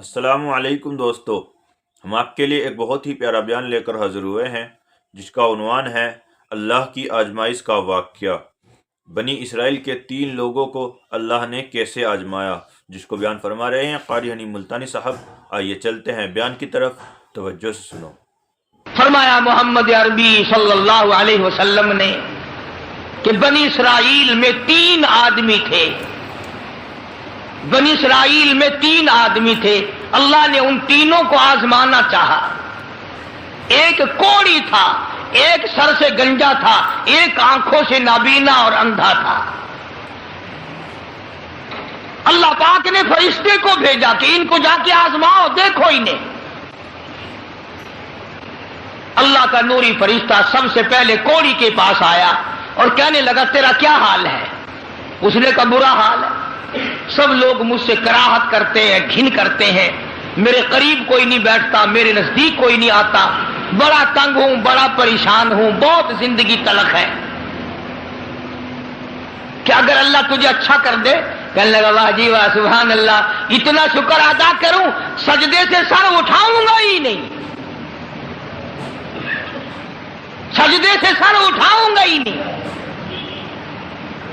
السلام علیکم دوستو، ہم آپ کے لیے ایک بہت ہی پیارا بیان لے کر حاضر ہوئے ہیں جس کا عنوان ہے اللہ کی آزمائش کا واقعہ۔ بنی اسرائیل کے 3 لوگوں کو اللہ نے کیسے آزمایا، جس کو بیان فرما رہے ہیں قاری حنیف ملتانی صاحب۔ آئیے چلتے ہیں بیان کی طرف، توجہ سے سنو۔ فرمایا محمد عربی صلی اللہ علیہ وسلم نے کہ بنی اسرائیل میں 3 آدمی تھے۔ بنی اسرائیل میں 3 آدمی تھے، اللہ نے ان تینوں کو آزمانا چاہا۔ ایک کوڑی تھا، ایک سر سے گنجا تھا، ایک آنکھوں سے نابینا اور اندھا تھا۔ اللہ پاک نے فرشتے کو بھیجا کہ ان کو جا کے آزماؤ، دیکھو انہیں۔ اللہ کا نوری فرشتہ سب سے پہلے کوڑی کے پاس آیا اور کہنے لگا تیرا کیا حال ہے؟ اس نے کہا برا حال ہے، سب لوگ مجھ سے کراہت کرتے ہیں، گھن کرتے ہیں، میرے قریب کوئی نہیں بیٹھتا، میرے نزدیک کوئی نہیں آتا، بڑا تنگ ہوں، بڑا پریشان ہوں، بہت زندگی تلخ ہے۔ کہ اگر اللہ تجھے اچھا کر دے، کہنے لگا واہ جی واہ سبحان اللہ، اتنا شکر ادا کروں سجدے سے سر اٹھاؤں گا ہی نہیں، سجدے سے سر اٹھاؤں گا ہی نہیں۔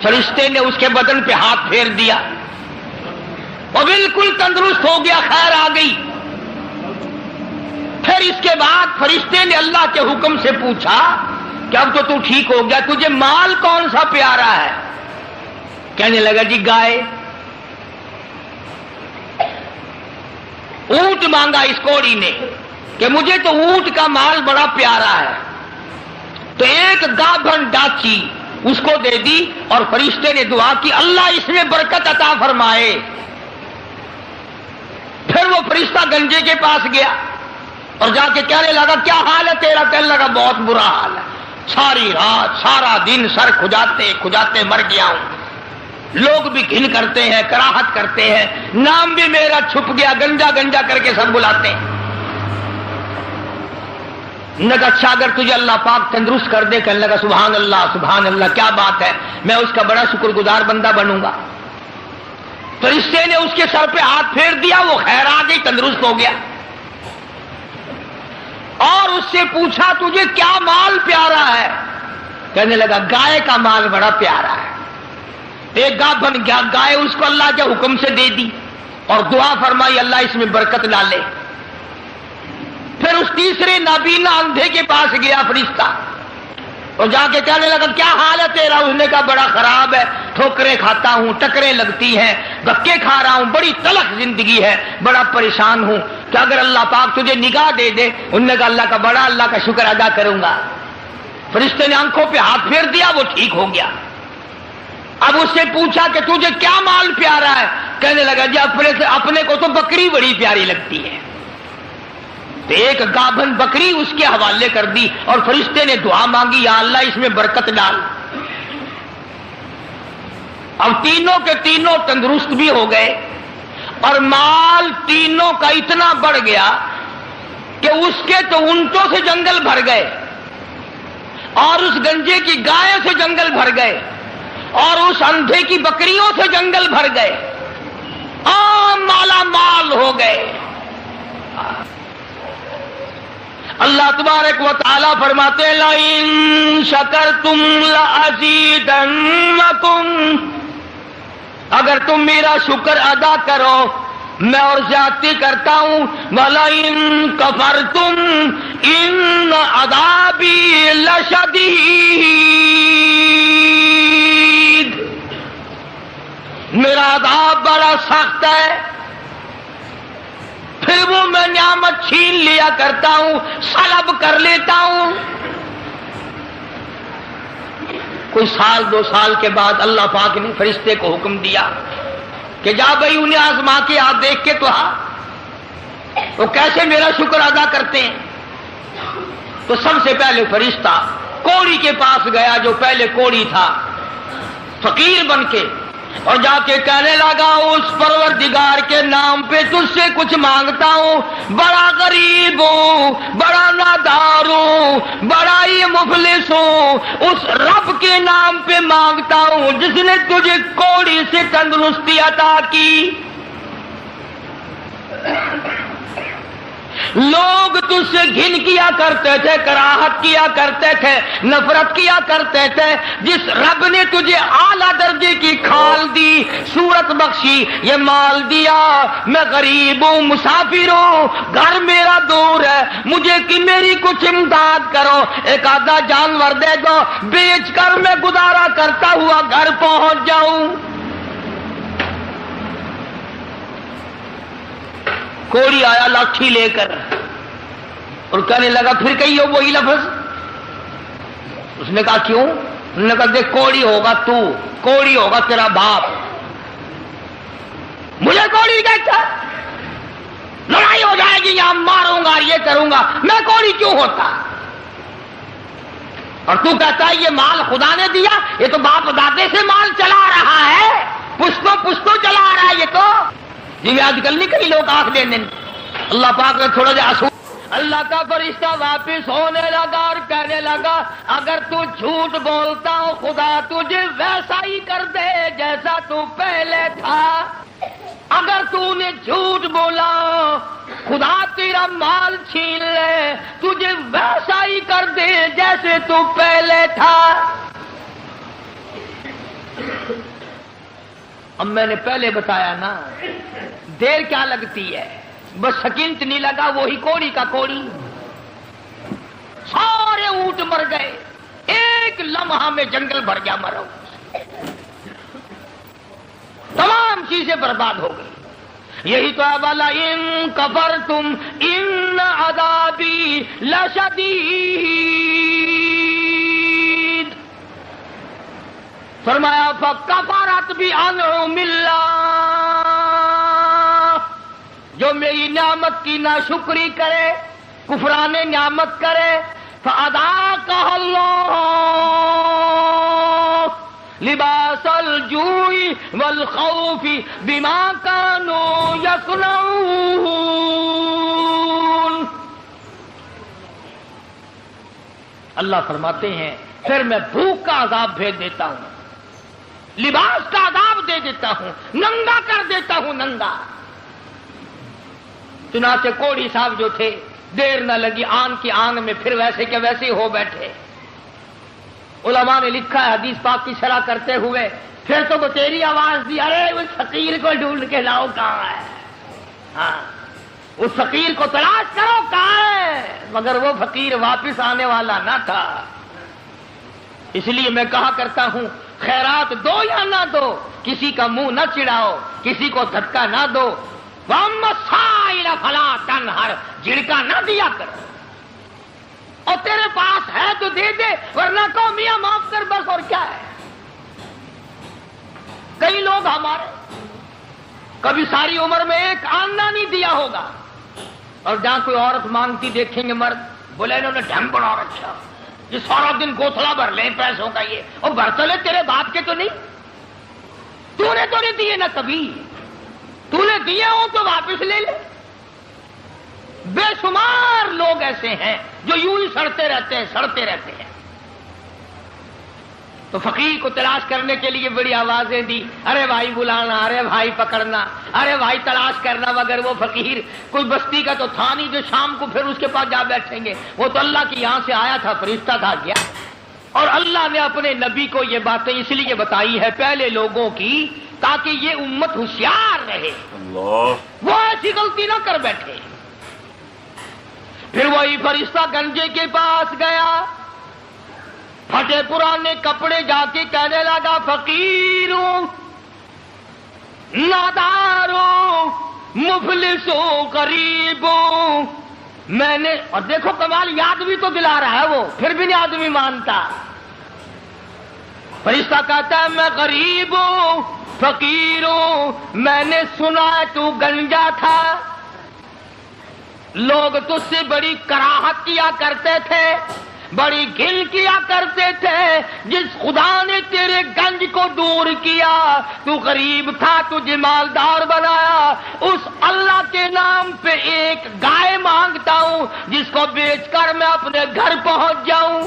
فرشتے نے اس کے بدن پہ ہاتھ پھیر دیا، وہ بالکل تندرست ہو گیا، خیر آ گئی۔ پھر اس کے بعد فرشتے نے اللہ کے حکم سے پوچھا کہ اب تو ٹھیک ہو گیا، تجھے مال کون سا پیارا ہے؟ کہنے لگا جی گائے۔ اونٹ مانگا اس کوڑی نے کہ مجھے تو اونٹ کا مال بڑا پیارا ہے، تو ایک گابھن ڈاچی اس کو دے دی اور فرشتے نے دعا کی اللہ اس میں برکت عطا فرمائے۔ پھر وہ فرشتہ گنجے کے پاس گیا اور جا کے کہنے لگا کیا حال ہے تیرا؟ کہنے لگا بہت برا حال ہے، ساری رات سارا دن سر کھجاتے کھجاتے مر گیا ہوں، لوگ بھی گھن کرتے ہیں، کراہت کرتے ہیں، نام بھی میرا چھپ گیا، گنجا گنجا کر کے سب بلاتے ہیں۔ نے کہا اچھا اگر تجھے اللہ پاک تندرست کر دے، کہنے لگا سبحان اللہ کیا بات ہے، میں اس کا بڑا شکر گزار بندہ بنوں گا۔ فرشتے نے اس کے سر پہ ہاتھ پھیر دیا، وہ خیر آ گئی، تندرست ہو گیا۔ اور اس سے پوچھا تجھے کیا مال پیارا ہے؟ کہنے لگا گائے کا مال بڑا پیارا ہے۔ ایک گابھن گائے اس کو اللہ کے حکم سے دے دی اور دعا فرمائی اللہ اس میں برکت ڈالے۔ پھر اس تیسرے نابینا اندھے کے پاس گیا فرشتہ اور جا کے کہنے لگا کیا حال ہے تیرا؟ اس نے کہا بڑا خراب ہے، ٹھوکریں کھاتا ہوں، ٹکریں لگتی ہیں، دھکے کھا رہا ہوں، بڑی تلخ زندگی ہے، بڑا پریشان ہوں، کہ اگر اللہ پاک تجھے نگاہ دے دے۔ انہوں نے کہا اللہ کا شکر ادا کروں گا۔ فرشتے نے آنکھوں پہ ہاتھ پھیر دیا، وہ ٹھیک ہو گیا۔ اب اس سے پوچھا کہ تجھے کیا مال پیارا ہے؟ کہنے لگا جی اپنے کو تو بکری بڑی پیاری لگتی ہے۔ تو ایک گابھن بکری اس کے حوالے کر دی اور فرشتے نے دعا مانگی یا اللہ اس میں برکت ڈال۔ اب تینوں کے تینوں تندرست بھی ہو گئے اور مال تینوں کا اتنا بڑھ گیا کہ اس کے تو اونٹوں سے جنگل بھر گئے اور اس گنجے کی گائے سے جنگل بھر گئے اور اس اندھے کی بکریوں سے جنگل بھر گئے، عام مالا مال ہو گئے۔ اللہ تبارک و تعالی فرماتے ہیں لَئِن شَكَرْتُمْ لَأَزِيدَنَّكُمْ، اگر تم میرا شکر ادا کرو میں اور زیادتی کرتا ہوں، وَلَئِن كَفَرْتُمْ إِنَّ عَذَابِي لَشَدِيدٌ، میرا عذاب بڑا سخت ہے۔ پھر وہ میں نعمت چھین لیا کرتا ہوں، سلب کر لیتا ہوں۔ کوئی 1-2 سال کے بعد اللہ پاک نے فرشتے کو حکم دیا کہ جا بھائی انہیں آزما کے آپ دیکھ کے تو وہ کیسے میرا شکر ادا کرتے ہیں۔ تو سب سے پہلے فرشتہ کوڑی کے پاس گیا جو پہلے کوڑی تھا، فقیر بن کے، اور جا کے کہنے لگا اس پروردگار کے نام پہ تجھ سے کچھ مانگتا ہوں، بڑا غریب ہوں، بڑا نادار ہوں، بڑا ہی مفلس ہوں، اس رب کے نام پہ مانگتا ہوں جس نے تجھے کوڑی سے تندرستی عطا کی۔ لوگ تجھ سے گھن کیا کرتے تھے، کراہت کیا کرتے تھے، نفرت کیا کرتے تھے۔ جس رب نے تجھے اعلیٰ درجے کی کھال دی، صورت بخشی، یہ مال دیا، میں غریب ہوں، مسافر ہوں، گھر میرا دور ہے، مجھے کہ میری کچھ امداد کرو، ایک آدھا جانور دے دو، بیچ کر میں گزارا کرتا ہوا گھر پہنچ جاؤں۔ کوڑی آیا لاٹھی لے کر اور کہنے لگا پھر کہیے وہی لفظ۔ اس نے کہا کیوں؟ انہوں نے کہا دیکھ کوڑی ہوگا تو، کوڑی ہوگا تیرا باپ، مجھے کوڑی کہتا، لڑائی ہو جائے گی، یہاں ماروں گا، یہ کروں گا، میں کوڑی کیوں ہوتا؟ اور تو کہتا ہے یہ مال خدا نے دیا، یہ تو باپ دادے سے مال چلا رہا ہے، پشتوں پشتوں چلا رہا ہے یہ تو۔ جی آج کل نہیں کئی لوگ آنکھ دیں دن، اللہ پاک نے تھوڑا جا آسو۔ اللہ کا فرشتہ واپس ہونے لگا اور کہنے لگا اگر تو جھوٹ بولتا ہو خدا تجھے ویسا ہی کر دے جیسا تو پہلے تھا۔ اگر تو نے جھوٹ بولا خدا تیرا مال چھین لے، تجھے ویسا ہی کر دے جیسے تو پہلے تھا۔ اب میں نے پہلے بتایا نا، دیر کیا لگتی ہے، بس سکنت نہیں لگا، وہی کوڑی کا کوڑی، سارے اونٹ مر گئے، ایک لمحہ میں جنگل بھر گیا مرو، تمام چیزیں برباد ہو گئی۔ یہی تو ہے والا ان کفرتم ان عذابی لشدید، فرمایا فکفرت بانعم اللہ، جو میری نعمت کی ناشکری کرے، کفران نعمت کرے، فاذاقها اللہ لباس الجوع والخوف بما كانوا يصنعون۔ اللہ فرماتے ہیں پھر میں بھوک کا عذاب بھیج دیتا ہوں، لباس کا عذاب دے دیتا ہوں، ننگا کر دیتا ہوں، ننگا۔ چنانچہ کوڑی صاحب جو تھے دیر نہ لگی، آن کی آن میں پھر ویسے کے ویسے ہو بیٹھے۔ علماء نے لکھا ہے حدیث پاک کی شرح کرتے ہوئے، پھر تو بتیری آواز دی ارے اس فقیر کو ڈھونڈ کے لاؤ کہاں ہے، ہاں اس فقیر کو تلاش کرو کہاں ہے، مگر وہ فقیر واپس آنے والا نہ تھا۔ اس لیے میں کہا کرتا ہوں خیرات دو یا نہ دو، کسی کا منہ نہ چڑھاؤ، کسی کو دھکا نہ دو، وَأَمَّا السَّائِلَ فَلَا تَنْهَرْ، جھڑکا نہ دیا کر، اور تیرے پاس ہے تو دے دے، ورنہ کہو میاں معاف کر بس، اور کیا ہے۔ کئی لوگ ہمارے کبھی ساری عمر میں ایک آنا نہیں دیا ہوگا، اور جہاں کوئی عورت مانگتی دیکھیں گے مرد، بولے انہوں نے ڈھم بنا رکھا، یہ سارا دن گوتھلا بھر لیں پیسوں کا، یہ اور برتن لے تیرے باپ کے تو نہیں، تو نے تو نہیں دیے نہ کبھی، تو نے دیے ہوں تو واپس لے لے۔ بے شمار لوگ ایسے ہیں جو یوں ہی سڑتے رہتے ہیں، سڑتے رہتے ہیں۔ تو فقیر کو تلاش کرنے کے لیے بڑی آوازیں دی، ارے بھائی بلانا، ارے بھائی پکڑنا، ارے بھائی تلاش کرنا، مگر وہ فقیر کوئی بستی کا تو تھا نہیں جو شام کو پھر اس کے پاس جا بیٹھیں گے، وہ تو اللہ کی یہاں سے آیا تھا، فرشتہ تھا گیا۔ اور اللہ نے اپنے نبی کو یہ باتیں اس لیے بتائی ہے پہلے لوگوں کی، تاکہ یہ امت ہوشیار رہے، اللہ وہ ایسی غلطی نہ کر بیٹھے۔ پھر وہی فرشتہ گنجے کے پاس گیا، پھٹے پرانے کپڑے جا کے کہنے لگا فقیروں، ناداروں، مفلسوں، غریبوں، میں نے، اور دیکھو کمال یاد بھی تو دلا رہا ہے وہ، پھر بھی نہیں آدمی مانتا۔ فرشتہ کہتا ہے میں غریب ہوں، فقیر ہوں، میں نے سنا تو گنجا تھا، لوگ تجھ سے بڑی کراہت کیا کرتے تھے، بڑی گھن کیا کرتے تھے، جس خدا نے تیرے گنج کو دور کیا، تو غریب تھا تجھے مالدار بنایا، اس اللہ کے نام پہ ایک گائے مانگتا ہوں جس کو بیچ کر میں اپنے گھر پہنچ جاؤں۔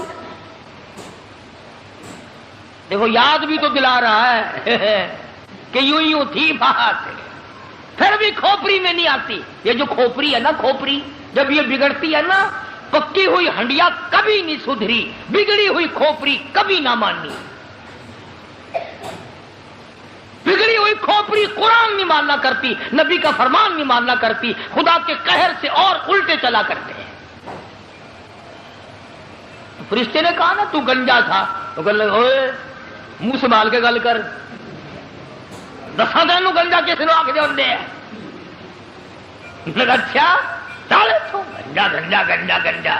دیکھو یاد بھی تو دلا رہا ہے کہ یوں تھی بات۔ پھر بھی کھوپڑی میں نہیں آتی. یہ جو کھوپڑی ہے نا، کھوپڑی جب یہ بگڑتی ہے نا، پکی ہوئی ہنڈیا کبھی نہیں سدھری، بگڑی ہوئی کھوپڑی کبھی نہ مانی. بگڑی ہوئی کھوپڑی قرآن نہیں ماننا کرتی، نبی کا فرمان نہیں ماننا کرتی، خدا کے قہر سے اور الٹے چلا کرتے ہیں. فرشتے نے کہا نا تو گنجا تھا، تو کہنے لگا اوئے منہ سنبھال کے گل کر، دساں تینوں گنجا کس نے آکھ دے ہوندے ہے. اچھا چل تو گنجا گنجا گنجا گنجا،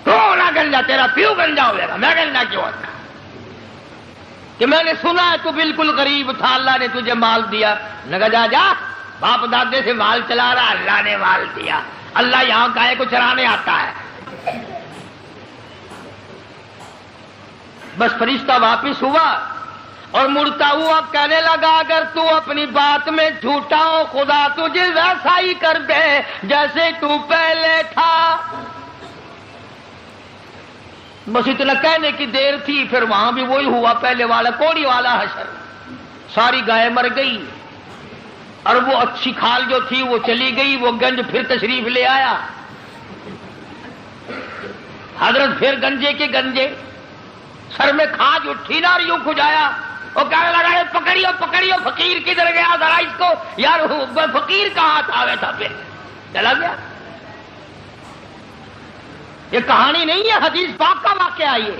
تو نہ گنجا، تیرا پیو گنجا ہوئے گا، میں گنجا کیوں ہوتا کہ میں نے سنا ہے تو بالکل غریب تھا، اللہ نے تجھے مال دیا. نے کہا جا جا، باپ دادے سے مال چلا رہا، اللہ نے مال دیا. اللہ یہاں گائے کو چرانے آتا ہے. بس فرشتہ واپس ہوا اور مڑتا ہوا کہنے لگا اگر تو اپنی بات میں جھوٹا ہو خدا تجھے ویسا ہی کر دے جیسے تو پہلے تھا. بس اتنا کہنے کی دیر تھی، پھر وہاں بھی وہی ہوا پہلے والا کوڑی والا حشر. ساری گائے مر گئی اور وہ اچھی کھال جو تھی وہ چلی گئی. وہ گنج پھر تشریف لے آیا. حضرت پھر گنجے کے گنجے، سر میں کھاج اٹھی نا اور یوں کھجایا. وہ کہنے لگا پکڑیو پکڑیو، فقیر کدھر گیا ذرا اس کو. یار فقیر کہاں تھا، تھا پھر چلا گیا. یہ کہانی نہیں ہے، حدیث پاک کا واقعہ. یہ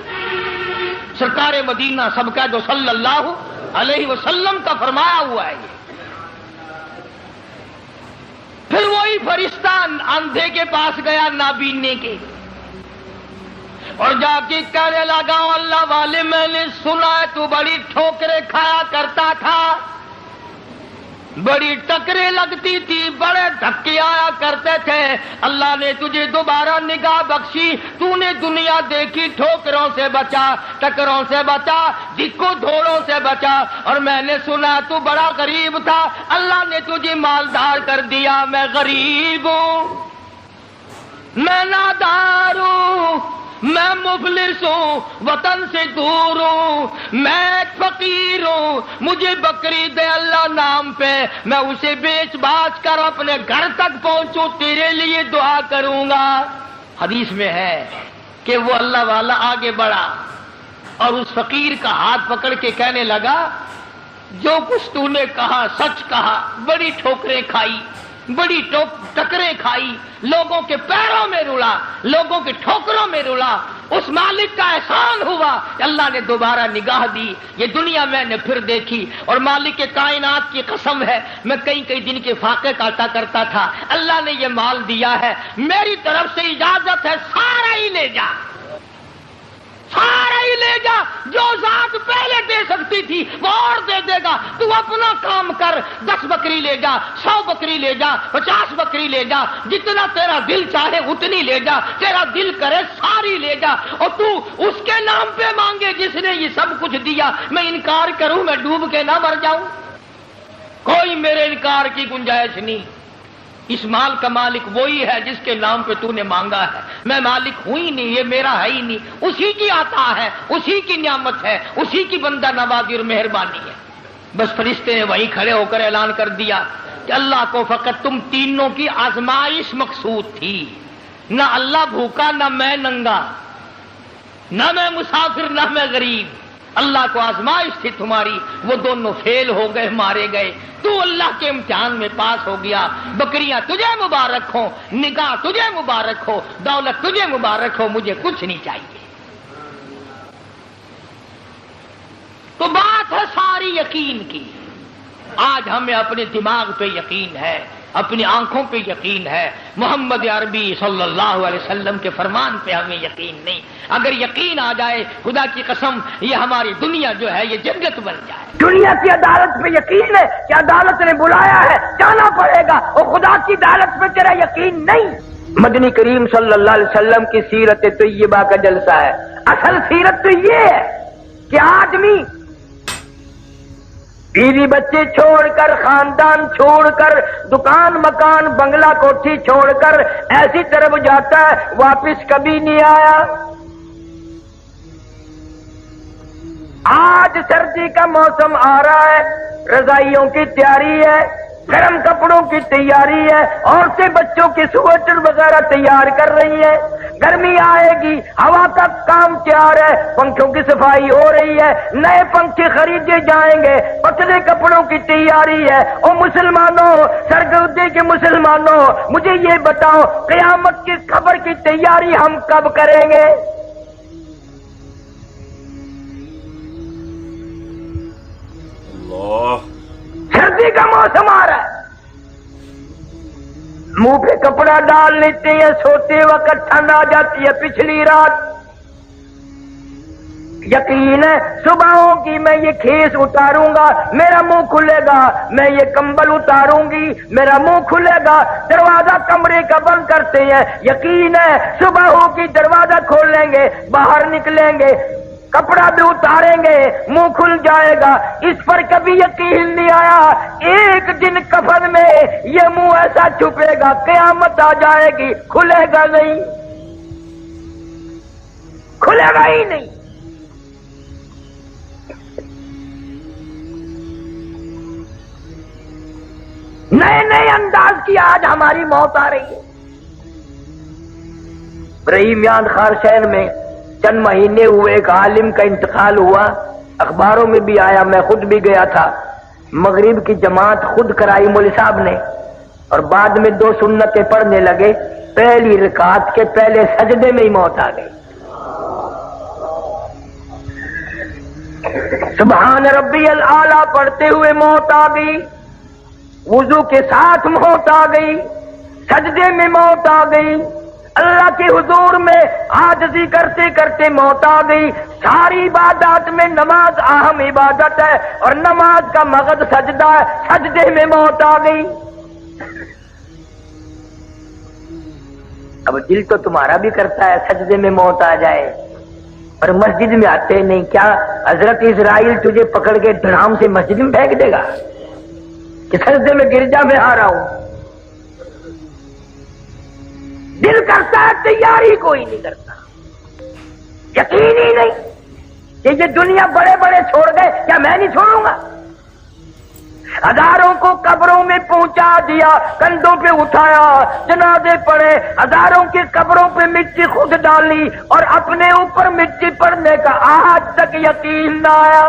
سرکار مدینہ سب کا جو صلی اللہ علیہ وسلم کا فرمایا ہوا ہے. یہ پھر وہی فرشتہ اندھے کے پاس گیا نابینے کے، اور جا کے کہنے لگا اللہ والے میں نے سنا ہے تو بڑی ٹھوکریں کھایا کرتا تھا، بڑی ٹکریں لگتی تھی، بڑے دھکے آیا کرتے تھے. اللہ نے تجھے دوبارہ نگاہ بخشی، تو نے دنیا دیکھی، ٹھوکروں سے بچا، ٹکروں سے بچا، دکو دھوڑوں سے بچا. اور میں نے سنا تو بڑا غریب تھا، اللہ نے تجھے مالدار کر دیا. میں غریب ہوں، میں نادار ہوں، میں مفلس ہوں، وطن سے دور ہوں، میں فقیر ہوں. مجھے بکری دے اللہ نام پہ، میں اسے بیچ باچ کر اپنے گھر تک پہنچوں، تیرے لیے دعا کروں گا. حدیث میں ہے کہ وہ اللہ والا آگے بڑھا اور اس فقیر کا ہاتھ پکڑ کے کہنے لگا جو کچھ تو نے کہا سچ کہا. بڑی ٹھوکریں کھائی، بڑی ٹکریں کھائی، لوگوں کے پیروں میں رلا، لوگوں کے ٹھوکروں میں رلا. اس مالک کا احسان ہوا، اللہ نے دوبارہ نگاہ دی. یہ دنیا میں نے پھر دیکھی، اور مالک کے کائنات کی قسم ہے میں کئی دن کے فاقے کاٹا کرتا تھا. اللہ نے یہ مال دیا ہے، میری طرف سے اجازت ہے سارا ہی لے جا، سارا ہی لے جا. جو ذات پہلے دے سکتی تھی وہ اور دے دے گا. تو اپنا کام کر، 10 بکری لے جا، 100 بکری لے جا، 50 بکری لے جا، جتنا تیرا دل چاہے اتنی لے جا، تیرا دل کرے ساری لے جا. اور تو اس کے نام پہ مانگے جس نے یہ سب کچھ دیا. میں انکار کروں، میں ڈوب کے نہ مر جاؤں. کوئی میرے انکار کی گنجائش نہیں. اس مال کا مالک وہی ہے جس کے نام پہ تو نے مانگا ہے. میں مالک ہوں ہی نہیں، یہ میرا ہے ہی نہیں. اسی کی عطا ہے، اسی کی نعمت ہے، اسی کی بندہ نوازی اور مہربانی ہے. بس فرشتے نے وہیں کھڑے ہو کر اعلان کر دیا کہ اللہ کو فقط تم تینوں کی آزمائش مقصود تھی. نہ اللہ بھوکا، نہ میں ننگا، نہ میں مسافر، نہ میں غریب. اللہ کو آزمائش تھی تمہاری. وہ دونوں فیل ہو گئے، مارے گئے. تو اللہ کے امتحان میں پاس ہو گیا. بکریاں تجھے مبارک ہو، نگاہ تجھے مبارک ہو، دولت تجھے مبارک ہو، مجھے کچھ نہیں چاہیے. تو بات ہے ساری یقین کی. آج ہمیں اپنے دماغ پہ یقین ہے، اپنی آنکھوں پہ یقین ہے، محمد عربی صلی اللہ علیہ وسلم کے فرمان پہ ہمیں یقین نہیں. اگر یقین آ جائے خدا کی قسم یہ ہماری دنیا جو ہے یہ جنت بن جائے. دنیا کی عدالت پہ یقین ہے کہ عدالت نے بلایا ہے، جانا پڑے گا، اور خدا کی عدالت پہ تیرا یقین نہیں. مدنی کریم صلی اللہ علیہ وسلم کی سیرت طیبہ کا جلسہ ہے. اصل سیرت تو یہ ہے کہ آدمی بیوی بچے چھوڑ کر، خاندان چھوڑ کر، دکان مکان بنگلہ کوٹھی چھوڑ کر ایسی طرف جاتا ہے واپس کبھی نہیں آیا. آج سردی کا موسم آ رہا ہے، رضائیوں کی تیاری ہے، گرم کپڑوں کی تیاری ہے، عورتیں بچوں کے سویٹر وغیرہ تیار کر رہی ہیں، گرمی آئے گی، ہوا کا کام تیار ہے، پنکھوں کی صفائی ہو رہی ہے، نئے پنکھے خریدے جائیں گے، پتلے کپڑوں کی تیاری ہے۔ او مسلمانوں، سرگودے کے مسلمانوں، مجھے یہ بتاؤ قیامت کی خبر کی تیاری ہم کب کریں گے؟ اللہ، سردی کا موسم آ رہا ہے، منہ پہ کپڑا ڈال لیتے ہیں، سوتے وقت ٹھنڈ آ جاتی ہے پچھلی رات۔ یقین ہے صبح ہوگی میں یہ کھیس اتاروں گا، میرا منہ کھلے گا، میں یہ کمبل اتاروں گی، میرا منہ کھلے گا، دروازہ کمرے کا بند کرتے ہیں، یقین ہے صبح ہوگی دروازہ کھولیں گے، باہر نکلیں گے، کپڑا بھی اتاریں گے، منہ کھل جائے گا۔ اس پر کبھی یقین نہیں آیا، ایک دن کفن میں یہ منہ ایسا چھپے گا، قیامت آ جائے گی، کھلے گا نہیں، کھلے گا ہی نہیں۔ نئے نئے انداز کی آج ہماری موت آ رہی ہے۔ رحیمیان خار شہر میں چند مہینے ہوئے ایک عالم کا انتقال ہوا، اخباروں میں بھی آیا، میں خود بھی گیا تھا۔ مغرب کی جماعت خود کرائی مولوی صاحب نے، اور بعد میں 2 سنتیں پڑھنے لگے، پہلی رکعت کے پہلے سجدے میں ہی موت آ گئی۔ سبحان ربی الاعلیٰ پڑھتے ہوئے موت آ گئی، وضو کے ساتھ موت آ گئی، سجدے میں موت آ گئی، اللہ کے حضور میں عاجزی کرتے کرتے موت آ گئی۔ ساری عبادات میں نماز اہم عبادت ہے، اور نماز کا مقصد سجدہ ہے، سجدے میں موت آ گئی۔ اب دل تو تمہارا بھی کرتا ہے سجدے میں موت آ جائے، اور مسجد میں آتے نہیں۔ کیا حضرت اسرائیل تجھے پکڑ کے دھڑام سے مسجد میں پھینک دے گا کہ سجدے میں گرجا میں آ رہا ہوں؟ دل کرتا ہے، تیاری کوئی نہیں کرتا، یقین ہی نہیں کہ یہ دنیا بڑے بڑے چھوڑ گئے، کیا میں نہیں چھوڑوں گا؟ ہزاروں کو قبروں میں پہنچا دیا، کندھوں پہ اٹھایا، جنازے پڑے، ہزاروں کی قبروں پہ مٹی خود ڈالی، اور اپنے اوپر مٹی پڑنے کا آج تک یقین نہ آیا۔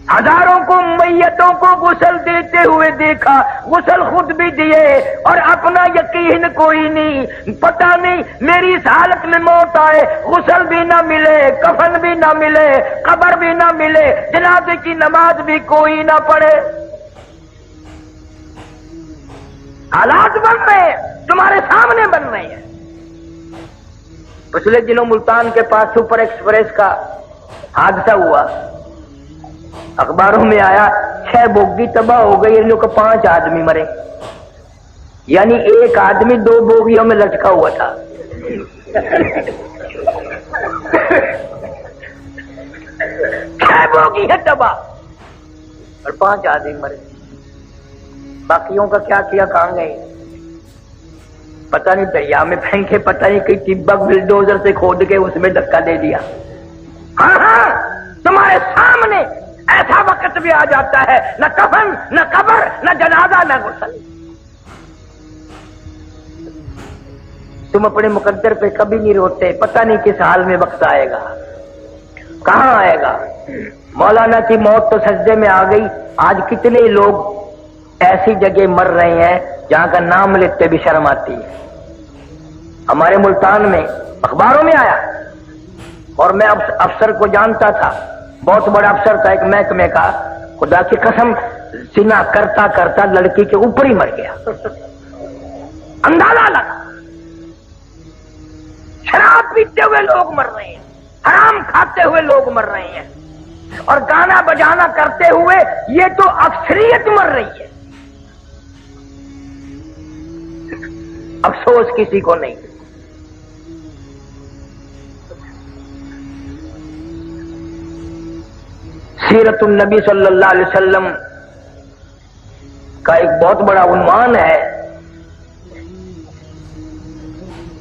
ہزاروں کو میتوں کو غسل دیتے ہوئے دیکھا، غسل خود بھی دیے، اور اپنا یقین کوئی نہیں، پتہ نہیں میری اس حالت میں موت آئے، غسل بھی نہ ملے، کفن بھی نہ ملے، قبر بھی نہ ملے، جنازے کی نماز بھی کوئی نہ پڑھے۔ حالات بن رہے ہیں، تمہارے سامنے بن رہے ہیں۔ پچھلے دنوں ملتان کے پاس سپر ایکسپریس کا حادثہ ہوا، اخباروں میں آیا 6 بوگی تباہ ہو گئی، ان لوگ کو 5 آدمی مرے، یعنی ایک آدمی 2 بوگیوں میں لٹکا ہوا تھا۔ 6 بوگی ہے تباہ اور 5 آدمی مرے، باقیوں کا کیا کیا، کہاں گئے پتہ نہیں، دریا میں پھینکے، پتہ نہیں کہ ٹبک بلڈوزر سے کھود کے اس میں دھکا دے دیا۔ ہاں ہاں، تمہارے سامنے ایسا وقت بھی آ جاتا ہے، نہ کفن، نہ قبر، نہ جنازہ، نہ غسل۔ تم اپنے مقدر پہ کبھی نہیں روتے، پتہ نہیں کس حال میں وقت آئے گا، کہاں آئے گا۔ مولانا کی موت تو سجدے میں آ گئی، آج کتنے لوگ ایسی جگہ مر رہے ہیں جہاں کا نام لیتے بھی شرم آتی ہے۔ ہمارے ملتان میں اخباروں میں آیا، اور میں افسر کو جانتا تھا، بہت بڑا افسر تھا ایک محکمے کا، خدا کی قسم زنا کرتا کرتا لڑکی کے اوپر ہی مر گیا، اندازہ لگا۔ شراب پیتے ہوئے لوگ مر رہے ہیں، حرام کھاتے ہوئے لوگ مر رہے ہیں، اور گانا بجانا کرتے ہوئے یہ تو اکثریت مر رہی ہے۔ افسوس کسی کو نہیں۔ سیرت النبی صلی اللہ علیہ وسلم کا ایک بہت بڑا عنوان ہے،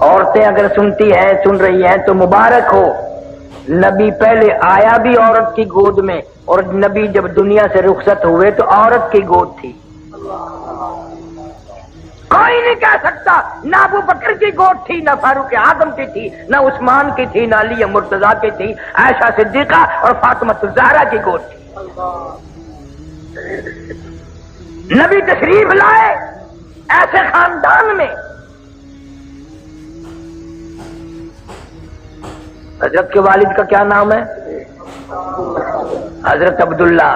عورتیں اگر سنتی ہیں، سن رہی ہیں تو مبارک ہو، نبی پہلے آیا بھی عورت کی گود میں، اور نبی جب دنیا سے رخصت ہوئے تو عورت کی گود تھی۔ کوئی نہیں کہہ سکتا نہ ابو بکر کی گود تھی، نہ فاروق اعظم کی تھی، نہ عثمان کی تھی، نہ علی مرتضیٰ کی تھی، عائشہ صدیقہ اور فاطمہ الزہرا کی گود تھی۔ نبی تشریف لائے ایسے خاندان میں، حضرت کے والد کا کیا نام ہے؟ حضرت عبداللہ۔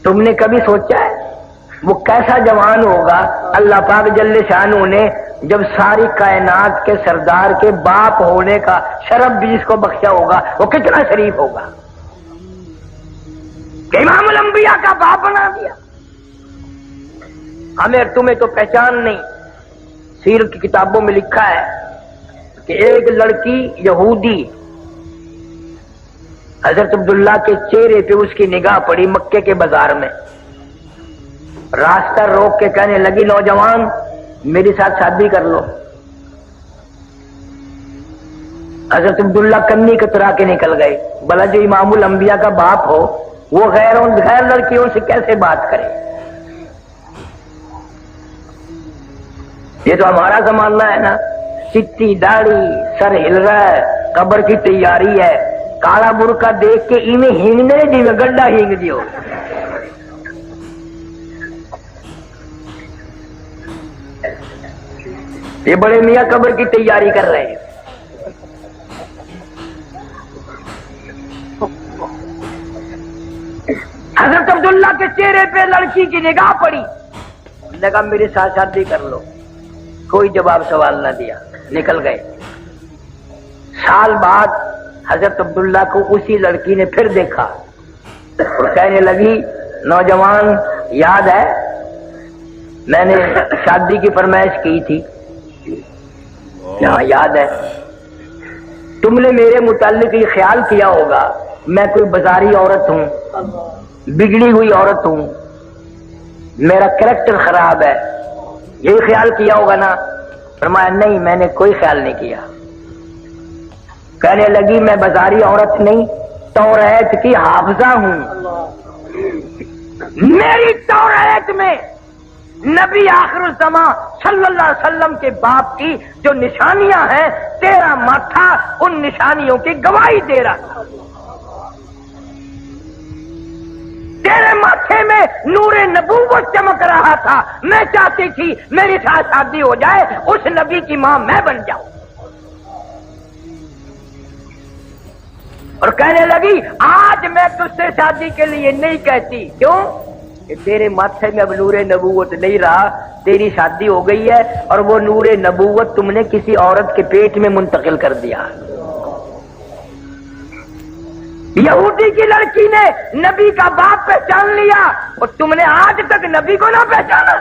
تم نے کبھی سوچا ہے وہ کیسا جوان ہوگا اللہ پاک جل شانہ نے جب ساری کائنات کے سردار کے باپ ہونے کا شرف بھی جس کو بخشا ہوگا، وہ کتنا شریف ہوگا کہ امام الانبیاء کا باپ بنا دیا۔ ہمیں تمہیں تو پہچان نہیں، سیرت کی کتابوں میں لکھا ہے کہ ایک لڑکی یہودی حضرت عبداللہ کے چہرے پہ اس کی نگاہ پڑی مکے کے بازار میں، راستہ روک کے کہنے لگی نوجوان میرے ساتھ شادی کر لو۔ حضرت عبداللہ کنی کترا کے نکل گئے، بھلا جو امام الانبیاء کا باپ ہو وہ غیر لڑکیوں سے کیسے بات کرے؟ یہ تو ہمارا زمانہ ہے نا، چٹی داڑھی، سر ہل رہا ہے، قبر کی تیاری ہے، کالا برقع دیکھ کے ایویں ہینگنے جی میں گنڈا ہینگ دیو۔ یہ بڑے میاں قبر کی تیاری کر رہے ہیں۔ حضرت عبداللہ کے چہرے پہ لڑکی کی نگاہ پڑی، انہوں نے کہا میرے ساتھ شادی کر لو۔ کوئی جواب سوال نہ دیا، نکل گئے۔ سال بعد حضرت عبداللہ کو اسی لڑکی نے پھر دیکھا اور کہنے لگی نوجوان یاد ہے میں نے شادی کی فرمائش کی تھی؟ ہاں یاد ہے۔ تم نے میرے متعلق یہ خیال کیا ہوگا میں کوئی بازاری عورت ہوں، بگڑی ہوئی عورت ہوں، میرا کریکٹر خراب ہے، یہی خیال کیا ہوگا نا؟ فرمایا نہیں میں نے کوئی خیال نہیں کیا۔ کہنے لگی میں بازاری عورت نہیں، توریت کی حافظہ ہوں، میری توریت میں نبی آخر الزمان صلی اللہ علیہ وسلم کے باپ کی جو نشانیاں ہیں تیرا ماتھا ان نشانیوں کی گواہی دے رہا تھا۔ تیرے ماتھے میں نور نبوت چمک رہا تھا، میں چاہتی تھی میری ساتھ شادی ہو جائے، اس نبی کی ماں میں بن جاؤں۔ اور کہنے لگی آج میں تجھ سے شادی کے لیے نہیں کہتی، کیوں کہ تیرے ماتھے میں اب نور نبوت نہیں رہا، تیری شادی ہو گئی ہے اور وہ نور نبوت تم نے کسی عورت کے پیٹ میں منتقل کر دیا۔ یہودی کی لڑکی نے نبی کا باپ پہچان لیا اور تم نے آج تک نبی کو نہ پہچانا،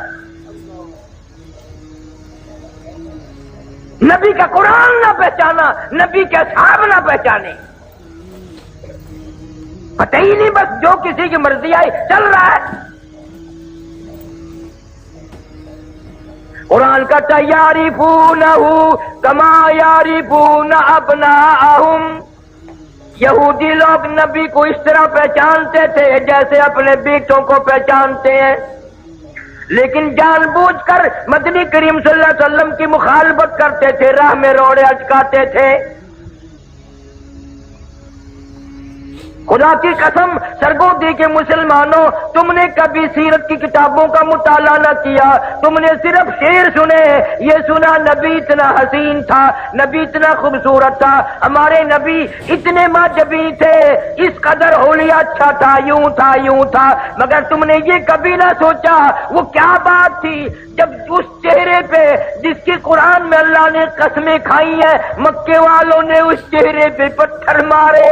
نبی کا قرآن نہ پہچانا، نبی کے اصحاب نہ پہچانے، پتہ ہی نہیں، بس جو کسی کی مرضی آئی چل رہا ہے۔ قرآن کا یعرفونہ کما یعرفون ابناءہم، یہودی لوگ نبی کو اس طرح پہچانتے تھے جیسے اپنے بیٹوں کو پہچانتے ہیں، لیکن جان بوجھ کر مدنی کریم صلی اللہ علیہ وسلم کی مخالفت کرتے تھے، راہ میں روڑے اٹکاتے تھے۔ خدا کی قسم سرگودی کے مسلمانوں، تم نے کبھی سیرت کی کتابوں کا مطالعہ نہ کیا، تم نے صرف شعر سنے، یہ سنا نبی اتنا حسین تھا، نبی اتنا خوبصورت تھا، ہمارے نبی اتنے معجبی تھے، اس قدر حلیہ اچھا تھا، یوں تھا یوں تھا، مگر تم نے یہ کبھی نہ سوچا وہ کیا بات تھی جب اس چہرے پہ جس کی قرآن میں اللہ نے قسمیں کھائی ہیں، مکے والوں نے اس چہرے پہ پتھر مارے۔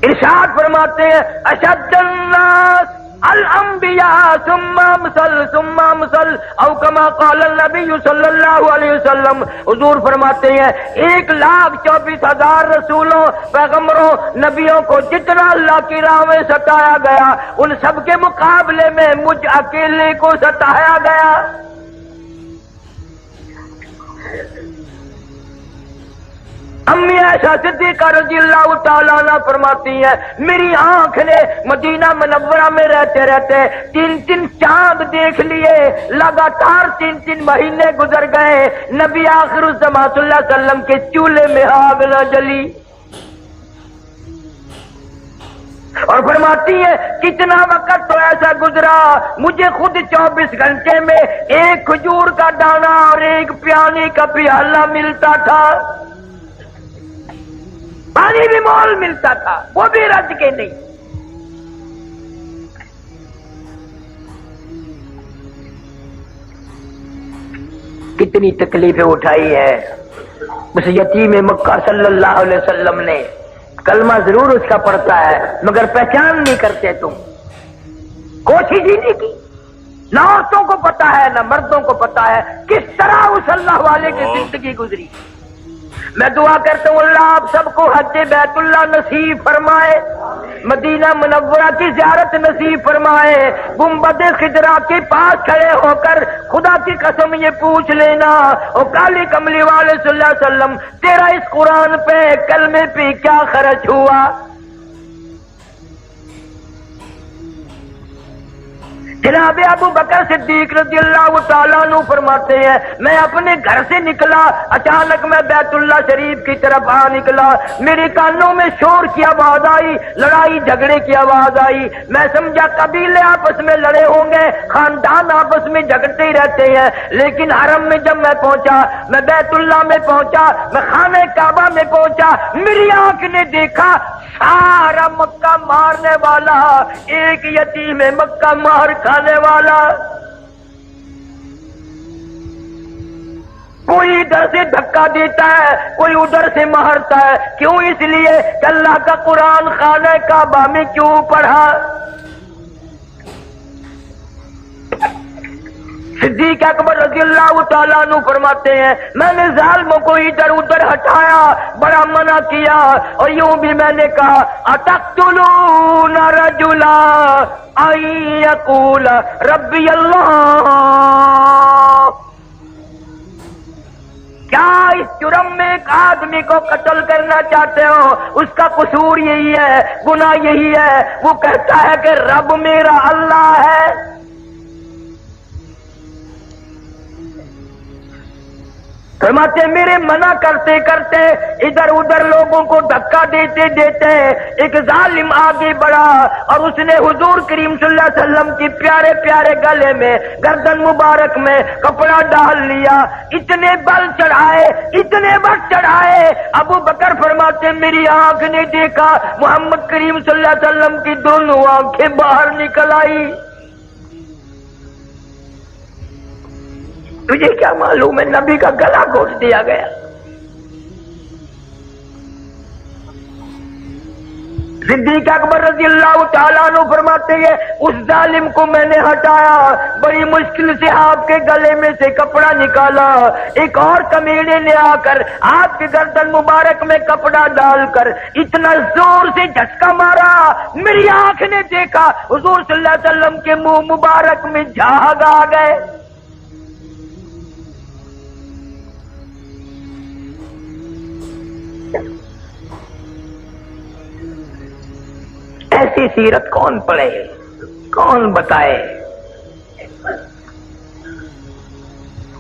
ارشاد فرماتے ہیں اشد الناس الانبیاء ثم امثل ثم امثل، او کما قال النبی صلی اللہ علیہ وسلم، حضور فرماتے ہیں 1,24,000 رسولوں، پیغمبروں، نبیوں کو جتنا اللہ کی راہ میں ستایا گیا، ان سب کے مقابلے میں مجھ اکیلے کو ستایا گیا۔ امی عائشہ صدیقہ رضی اللہ تعالیٰ عنہ فرماتی ہیں میری آنکھ نے مدینہ منورہ میں رہتے رہتے 3 چاند دیکھ لیے، لگاتار 3 مہینے گزر گئے، نبی آخر الزمان صلی اللہ علیہ وسلم کے چولہے میں آگ نہ جلی۔ اور فرماتی ہے کتنا وقت تو ایسا گزرا مجھے خود 24 گھنٹے میں ایک کھجور کا دانہ اور ایک پیانے کا پیالہ ملتا تھا، پانی بھی مول ملتا تھا، وہ بھی رج کے نہیں۔ کتنی تکلیفیں اٹھائی ہے اس یتیم مکہ صلی اللہ علیہ وسلم نے۔ کلمہ ضرور اس کا پڑھتا ہے مگر پہچان نہیں کرتے تم، کوشش ہی نہیں کی۔ نہ عورتوں کو پتا ہے نہ مردوں کو پتا ہے کس طرح اس اللہ والے کی زندگی گزری۔ میں دعا کرتا ہوں اللہ آپ سب کو حج بیت اللہ نصیب فرمائے، مدینہ منورہ کی زیارت نصیب فرمائے۔ گنبد خضرا کے پاس کھڑے ہو کر خدا کی قسم یہ پوچھ لینا او کالی کملی والے صلی اللہ علیہ وسلم تیرا اس قرآن پہ کلمے پہ کیا خرچ ہوا؟ جناب ابو بکر صدیق رضی اللہ تعالیٰ عنہ فرماتے ہیں میں اپنے گھر سے نکلا، اچانک میں بیت اللہ شریف کی طرف آ نکلا، میرے کانوں میں شور کی آواز آئی، لڑائی جھگڑے کی آواز آئی۔ میں سمجھا قبیلے آپس میں لڑے ہوں گے، خاندان آپس میں جھگڑتے ہی رہتے ہیں، لیکن حرم میں جب میں پہنچا، میں بیت اللہ میں پہنچا، میں خانہ کعبہ میں پہنچا، میری آنکھ نے دیکھا سارا مکہ مارنے والا ایک یتیم مکہ مار کھانے والا، کوئی ادھر سے دھکا دیتا ہے کوئی ادھر سے مارتا ہے، کیوں؟ اس لیے کہ اللہ کا قرآن خانہ کعبہ میں کیوں پڑھا۔ صدیق اکبر رضی اللہ تعالیٰ عنہ فرماتے ہیں میں نے ظالموں کو ادھر ادھر ہٹایا، بڑا منع کیا، اور یوں بھی میں نے کہا اتقتلون رجلا ان یقول ربی اللہ، کیا اس جرم میں ایک آدمی کو قتل کرنا چاہتے ہو؟ اس کا قصور یہی ہے، گناہ یہی ہے، وہ کہتا ہے کہ رب میرا اللہ ہے۔ فرماتے میرے منع کرتے کرتے ادھر ادھر لوگوں کو دھکا دیتے دیتے ایک ظالم آگے بڑھا اور اس نے حضور کریم صلی اللہ علیہ وسلم کی پیارے پیارے گلے میں گردن مبارک میں کپڑا ڈال لیا، اتنے بل چڑھائے اتنے بل چڑھائے۔ ابو بکر فرماتے میری آنکھ نے دیکھا محمد کریم صلی اللہ علیہ وسلم کی دونوں آنکھیں باہر نکل آئی۔ تجھے کیا معلوم ہے نبی کا گلا گھونٹ دیا گیا۔ صدیق اکبر رضی اللہ تعالیٰ عنہ فرماتے ہیں اس ظالم کو میں نے ہٹایا، بڑی مشکل سے آپ کے گلے میں سے کپڑا نکالا، ایک اور کمینے نے آ کر آپ کے گردن مبارک میں کپڑا ڈال کر اتنا زور سے جھٹکا مارا، میری آنکھ نے دیکھا حضور صلی اللہ علیہ وسلم کے منہ مبارک میں جھاگ آ گئے۔ ایسی سیرت کون پڑھے، کون بتائے؟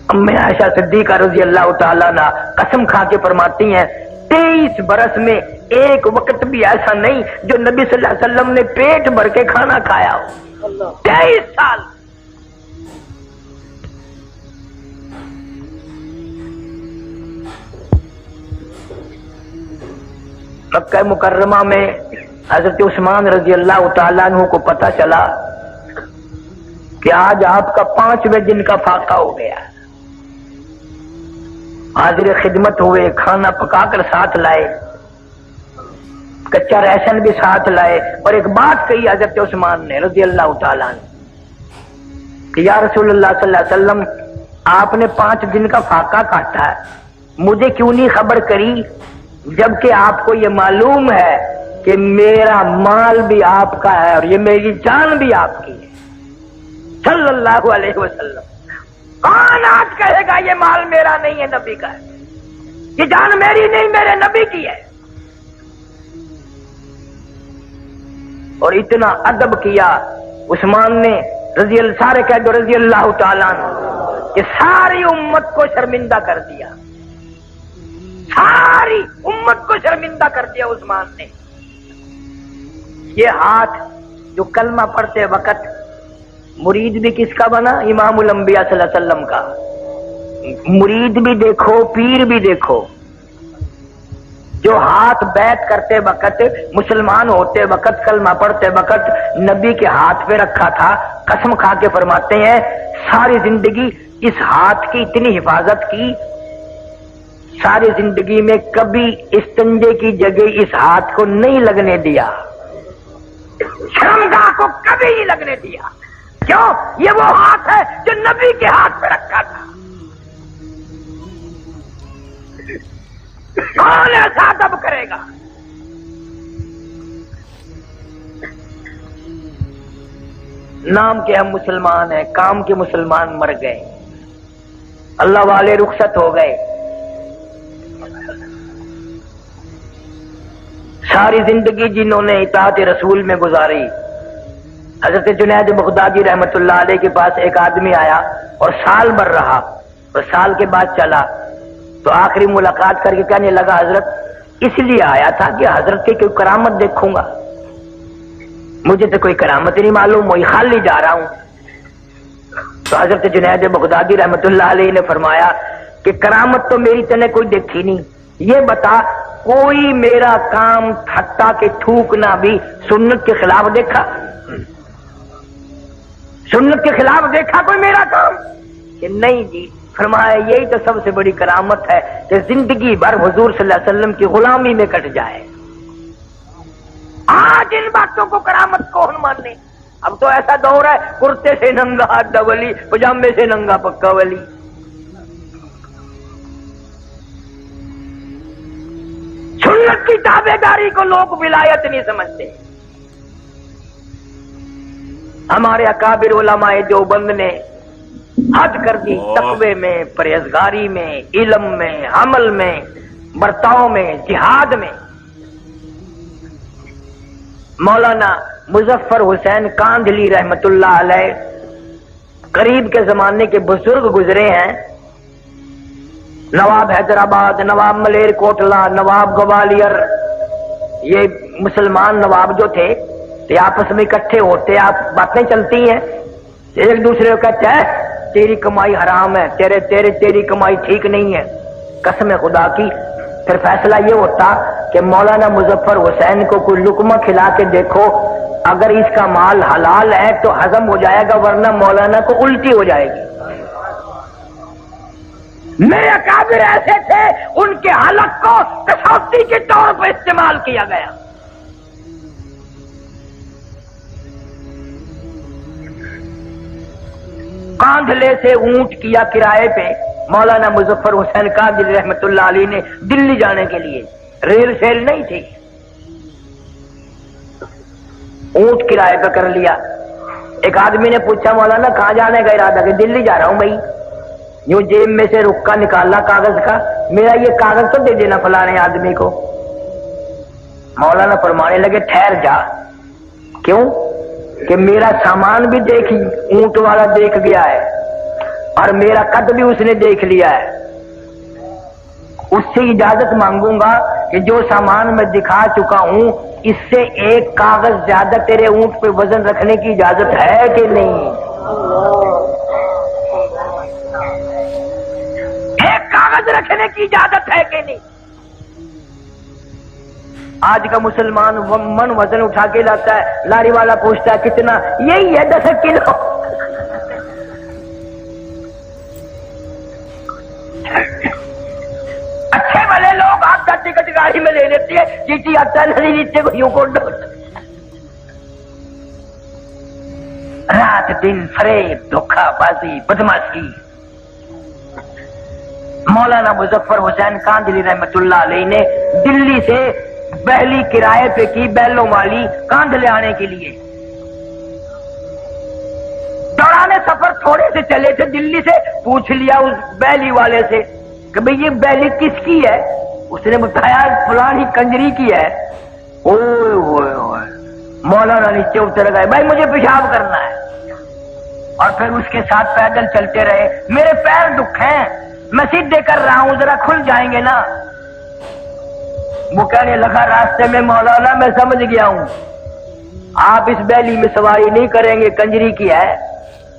امی عائشہ صدیقہ رضی اللہ تعالیٰ عنہ قسم کھا کے فرماتی ہیں 23 برس میں ایک وقت بھی ایسا نہیں جو نبی صلی اللہ علیہ وسلم نے پیٹ بھر کے کھانا کھایا ہو۔ 23 سال مکہ مکرمہ میں حضرت عثمان رضی اللہ تعالیٰ عنہ کو پتا چلا کہ آج آپ کا 5ویں دن کا فاقہ ہو گیا، حاضر خدمت ہوئے، کھانا پکا کر ساتھ لائے، کچا ریشن بھی ساتھ لائے، اور ایک بات کہی حضرت عثمان نے رضی اللہ تعالیٰ عنہ کہ یا رسول اللہ صلی اللہ علیہ وسلم آپ نے 5 دن کا فاقہ کاٹا ہے، مجھے کیوں نہیں خبر کری جبکہ آپ کو یہ معلوم ہے کہ میرا مال بھی آپ کا ہے اور یہ میری جان بھی آپ کی ہے صلی اللہ علیہ وسلم۔ کون آج کہے گا یہ مال میرا نہیں ہے، نبی کا ہے؟ یہ جان میری نہیں میرے نبی کی ہے. اور اتنا ادب کیا عثمان نے سارے کہہ دو رضی اللہ تعالیٰ عنہ کہ ساری امت کو شرمندہ کر دیا. ساری امت کو شرمندہ کر دیا عثمان نے. یہ ہاتھ جو کلمہ پڑھتے وقت مرید بھی کس کا بنا؟ امام الانبیاء صلی اللہ علیہ وسلم کا. مرید بھی دیکھو پیر بھی دیکھو. جو ہاتھ بیعت کرتے وقت مسلمان ہوتے وقت کلمہ پڑھتے وقت نبی کے ہاتھ پہ رکھا تھا، قسم کھا کے فرماتے ہیں ساری زندگی اس ہاتھ کی اتنی حفاظت کی، ساری زندگی میں کبھی استنجے کی جگہ اس ہاتھ کو نہیں لگنے دیا، شرمگاہ کو کبھی نہیں لگنے دیا. کیوں؟ یہ وہ ہاتھ ہے جو نبی کے ہاتھ پہ رکھا تھا. کون ایسا ادب کرے گا؟ نام کے ہم مسلمان ہیں، کام کے مسلمان مر گئے، اللہ والے رخصت ہو گئے. ساری زندگی جنہوں نے اطاعت رسول میں گزاری. حضرت جنید بغدادی رحمت اللہ علیہ کے پاس ایک آدمی آیا اور سال بھر رہا اور سال کے بعد چلا تو آخری ملاقات کر کے کہنے لگا حضرت اس لیے آیا تھا کہ حضرت کی کوئی کرامت دیکھوں گا. مجھے تو کوئی کرامت نہیں معلوم، وہی خالی جا رہا ہوں. تو حضرت جنید بغدادی رحمت اللہ علیہ نے فرمایا کہ کرامت تو میری تنے کوئی دیکھی نہیں، یہ بتا کوئی میرا کام حتیٰ کہ تھوکنا بھی سنت کے خلاف دیکھا؟ سنت کے خلاف دیکھا کوئی میرا کام؟ کہ نہیں جی. فرمایا یہی تو سب سے بڑی کرامت ہے کہ زندگی بھر حضور صلی اللہ علیہ وسلم کی غلامی میں کٹ جائے. آج ان باتوں کو کرامت کون ماننے؟ اب تو ایسا دور ہے کرتے سے ننگا آدھا ولی، پجامے سے ننگا پکا ولی. سنت کی تابع داری کو لوگ ولایت نہیں سمجھتے. ہمارے اکابر علماء دیوبند نے حد کر دی تقوی میں، پرہیزگاری میں، علم میں، عمل میں، برتاؤ میں، جہاد میں. مولانا مظفر حسین کاندھلی رحمت اللہ علیہ قریب کے زمانے کے بزرگ گزرے ہیں. نواب حیدرآباد، نواب ملیر کوٹلا، نواب گوالیئر، یہ مسلمان نواب جو تھے یہ آپس میں اکٹھے ہوتے، آپ باتیں چلتی ہیں، ایک دوسرے کو کہتے ہیں تیری کمائی حرام ہے، تیری کمائی ٹھیک نہیں ہے. قسم خدا کی پھر فیصلہ یہ ہوتا کہ مولانا مظفر حسین کو کوئی لقمہ کھلا کے دیکھو، اگر اس کا مال حلال ہے تو ہضم ہو جائے گا، ورنہ مولانا کو الٹی ہو جائے گی. میرے اکابر ایسے تھے، ان کے حلق کو کسوٹی کے طور پر استعمال کیا گیا. کاندھلے سے اونٹ کیا کرائے پہ مولانا مظفر حسین کاندھلی رحمت اللہ علیہ نے دلی جانے کے لیے. ریل سیل نہیں تھی، اونٹ کرائے پہ کر لیا. ایک آدمی نے پوچھا مولانا کہاں جانے کا ارادہ؟ کہ دلی جا رہا ہوں بھائی. یوں جیب میں سے رکا نکالا کاغذ کا، میرا یہ کاغذ تو دے دینا فلانے آدمی کو. مولانا فرمانے لگے ٹھہر جا. کیوں؟ کہ میرا سامان بھی دیکھ اونٹ والا دیکھ گیا ہے اور میرا قد بھی اس نے دیکھ لیا ہے. اس سے اجازت مانگوں گا کہ جو سامان میں دکھا چکا ہوں اس سے ایک کاغذ زیادہ تیرے اونٹ پہ وزن رکھنے کی اجازت ہے کہ نہیں؟ ایک کاغذ رکھنے کی اجازت ہے کہ نہیں؟ آج کا مسلمان من وزن اٹھا کے لاتا ہے، لاری والا پوچھتا ہے کتنا؟ یہی ہے 10 کلو. اچھے والے لوگ آپ کا ٹکٹ گاڑی میں لے لیتے ہیں، چیٹی آتا نہیں نیچے کو یوں کو ڈوٹ. رات دن فریب، دھوکہ بازی، بدماشی. مولانا مظفر حسین کاندھلی رحمت اللہ علیہ نے دلی سے بہلی کرائے پہ کی، بیلوں والی کاندھلے آنے کے لیے. دوران سفر تھوڑے سے چلے تھے، دلی سے پوچھ لیا اس بہلی والے سے کہ بھئی یہ بیلی کس کی ہے؟ اس نے بتایا فلانی کنجری کی ہے. اوئے ہوئے ہوئے مولانا نیچے اتر گئے, بھائی مجھے پیشاب کرنا ہے, اور پھر اس کے ساتھ پیدل چلتے رہے. میرے پیر دکھ ہیں, میں سیدھے کر رہا ہوں, ذرا کھل جائیں گے نا. وہ کہنے لگا راستے میں مولانا میں سمجھ گیا ہوں, آپ اس بیلی میں سواری نہیں کریں گے, کنجری کی ہے.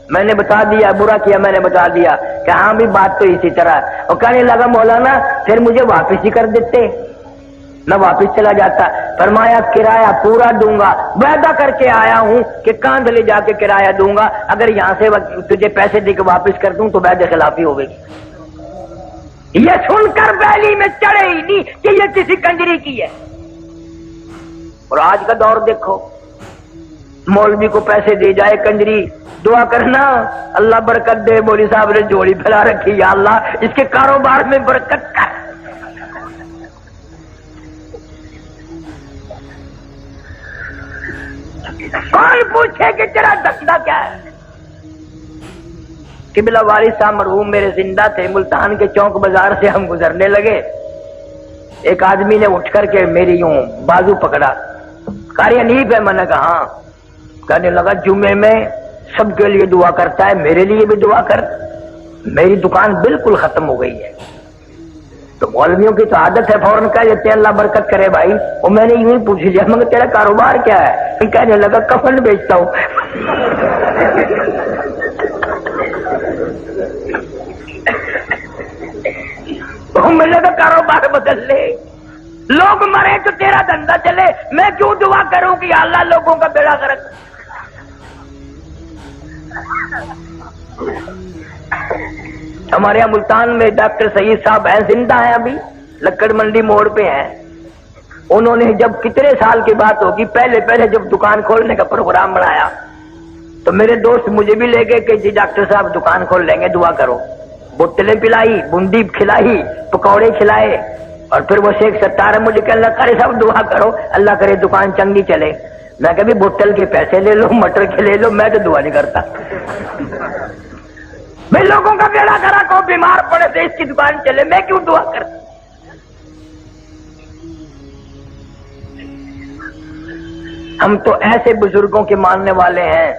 میں نے بتا دیا, برا کیا میں نے بتا دیا کہ ہاں بھی بات تو اسی طرح. اور کہنے لگا مولانا پھر مجھے واپس ہی کر دیتے, میں واپس چلا جاتا. فرمایا کرایہ پورا دوں گا, وعدہ کر کے آیا ہوں کہ کاندھ لے جا کے کرایہ دوں گا, اگر یہاں سے تجھے پیسے دے کے واپس کر دوں تو وعدے خلافی ہوگی. یہ سن کر بیلی میں چڑھے ہی نہیں کہ یہ کسی کنجری کی ہے. اور آج کا دور دیکھو, مولوی کو پیسے دے جائے کنجری, دعا کرنا اللہ برکت دے, مولوی صاحب نے جوڑی پھیلا رکھی, یا اللہ اس کے کاروبار میں برکت کر. کون پوچھے کہ تیرا دھندا کیا ہے؟ قبلہ والد صاحب مرحوم میرے زندہ تھے, ملتان کے چوک بازار سے ہم گزرنے لگے. ایک آدمی نے اٹھ کر کے میری یوں بازو پکڑا, قاری حنیف ہے؟ میں نے کہا ہاں. کہنے لگا جمعے میں سب کے لیے دعا کرتا ہے, میرے لیے بھی دعا کر, میری دکان بالکل ختم ہو گئی ہے. تو مولویوں کی تو عادت ہے فوراً کہہ دیتے ہیں اللہ برکت کرے بھائی. اور میں نے یوں ہی پوچھ لیا مگر تیرا کاروبار کیا ہے؟ کہنے لگا کفن بیچتا ہوں. میں نے کہا کاروبار بدل لے, لوگ مرے تو تیرا دھندا چلے, میں کیوں دعا کروں کہ اللہ لوگوں کا بیڑا غرق. ہمارے یہاں ملتان میں ڈاکٹر سعید صاحب ہیں, زندہ ہیں ابھی, لکڑ منڈی موڑ پہ ہیں. انہوں نے جب کتنے سال کی بات ہوگی, پہلے جب دکان کھولنے کا پروگرام بنایا تو میرے دوست مجھے بھی لے گئے کہ جی ڈاکٹر صاحب دکان کھول لیں گے, دعا کرو. بوتلیں پلائی, بوندی کھلائی, پکوڑے کھلائے, اور پھر وہ شیخ ستار مجھے کہ اللہ کرے صاحب دعا کرو, اللہ کرے دکان چنگی چلے. میں کبھی بوتل کے پیسے لے لو, مٹر کے لے لو, میں تو دعا نہیں کرتا. میں لوگوں کا بیڑا کرا کو بیمار پڑے تو اس کی دکان چلے, میں کیوں دعا کرتا. ہم تو ایسے بزرگوں کے ماننے والے ہیں,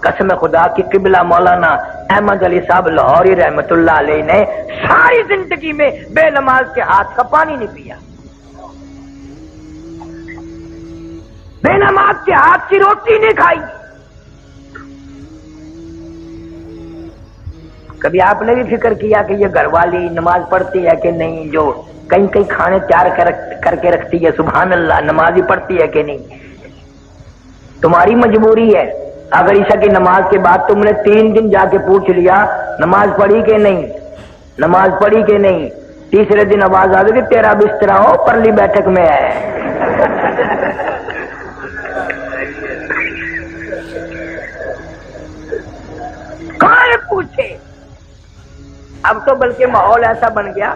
قسم خدا کی قبلہ مولانا احمد علی صاحب لاہوری رحمت اللہ علیہ نے ساری زندگی میں بے نماز کے ہاتھ کا پانی نہیں پیا, بے نماز کے ہاتھ کی روٹی نہیں کھائی. کبھی آپ نے بھی فکر کیا کہ یہ گھر والی نماز پڑھتی ہے کہ نہیں, جو کہیں کہیں کھانے تیار کر کے رکھتی ہے, سبحان اللہ, نماز ہی پڑھتی ہے کہ نہیں؟ تمہاری مجبوری ہے. اگر عشاء کی نماز کے بعد تم نے 3 دن جا کے پوچھ لیا نماز پڑھی کہ نہیں, نماز پڑھی کہ نہیں, تیسرے دن آواز آ گئی کہ تیرا بستر ہو پرلی بیٹھک میں ہے. کون پوچھے؟ اب تو بلکہ ماحول ایسا بن گیا,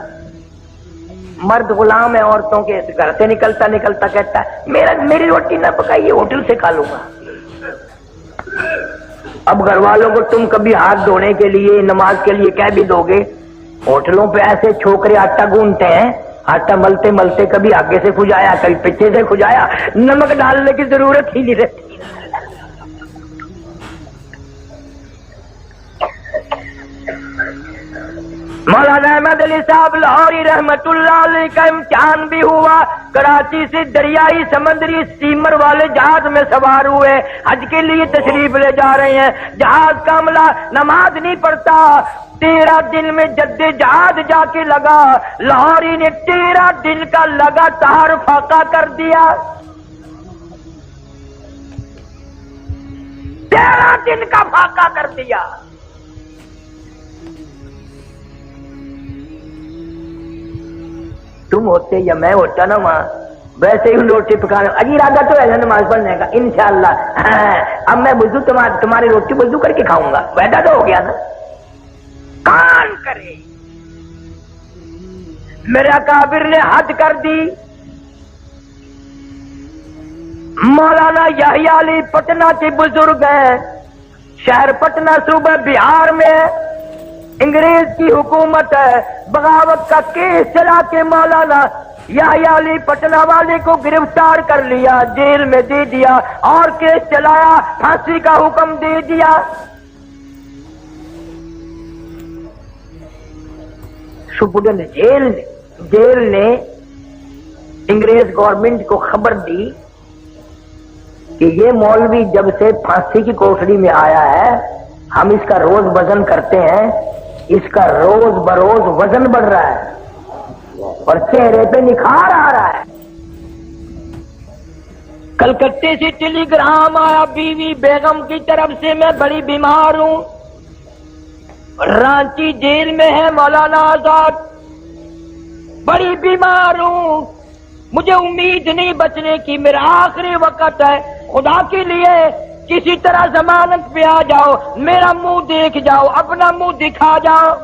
مرد غلام ہے عورتوں کے, گھر سے نکلتا کہتا ہے میری روٹی نہ پکائیے, ہوٹل سے کھا لوں گا. اب گھر والوں کو تم کبھی ہاتھ دھونے کے لیے, نماز کے لیے کہہ بھی دو گے, ہوٹلوں پہ ایسے چھوکرے آٹا گونتے ہیں, آٹا ملتے ملتے کبھی آگے سے کھجایا کبھی پیچھے سے کھجایا, نمک ڈالنے کی ضرورت ہی نہیں رہتی. مولانا احمد علی صاحب لاہوری رحمت اللہ علیہ کا امتحان بھی ہوا. کراچی سے دریائی سمندری اسٹیمر والے جہاز میں سوار ہوئے, حج کے لیے تشریف لے جا رہے ہیں. جہاز کا عملہ نماز نہیں پڑھتا, 13 دن میں جدے جہاز جا کے لگا. لاہوری نے 13 دن کا لگاتار فاقہ کر دیا. 13 دن کا فاقہ کر دیا. تم ہوتے یا میں ہوتا نا وہاں, ویسے ہی روٹی پکانا, ارادہ تو ہے نماز پڑھنے کا انشاءاللہ. اب میں وضو تمہاری روٹی وضو کر کے کھاؤں گا, وعدہ تو ہو گیا نا. کون کرے؟ میرے اکابر نے حد کر دی. مولانا یحییٰ علی پٹنہ کے بزرگ ہیں, شہر پٹنہ صوبہ بہار میں. انگریز کی حکومت ہے، بغاوت کا کیس چلا کے مولانا یحییٰ علی پٹنہ والے کو گرفتار کر لیا، جیل میں دے دیا اور کیس چلایا، پھانسی کا حکم دے دیا۔ سپرڈنٹ جیل نے انگریز گورنمنٹ کو خبر دی کہ یہ مولوی جب سے پھانسی کی کوٹڑی میں آیا ہے، ہم اس کا روز وزن کرتے ہیں، اس کا روز بروز وزن بڑھ رہا ہے اور چہرے پہ نکھار آ رہا ہے۔ کلکتے سے ٹیلی گرام آیا بیوی بیگم کی طرف سے، میں بڑی بیمار ہوں، رانچی جیل میں ہے مولانا آزاد، بڑی بیمار ہوں، مجھے امید نہیں بچنے کی، میرا آخری وقت ہے، خدا کے لیے کسی طرح ضمانت پہ آ جاؤ، میرا منہ دیکھ جاؤ، اپنا منہ دکھا جاؤ۔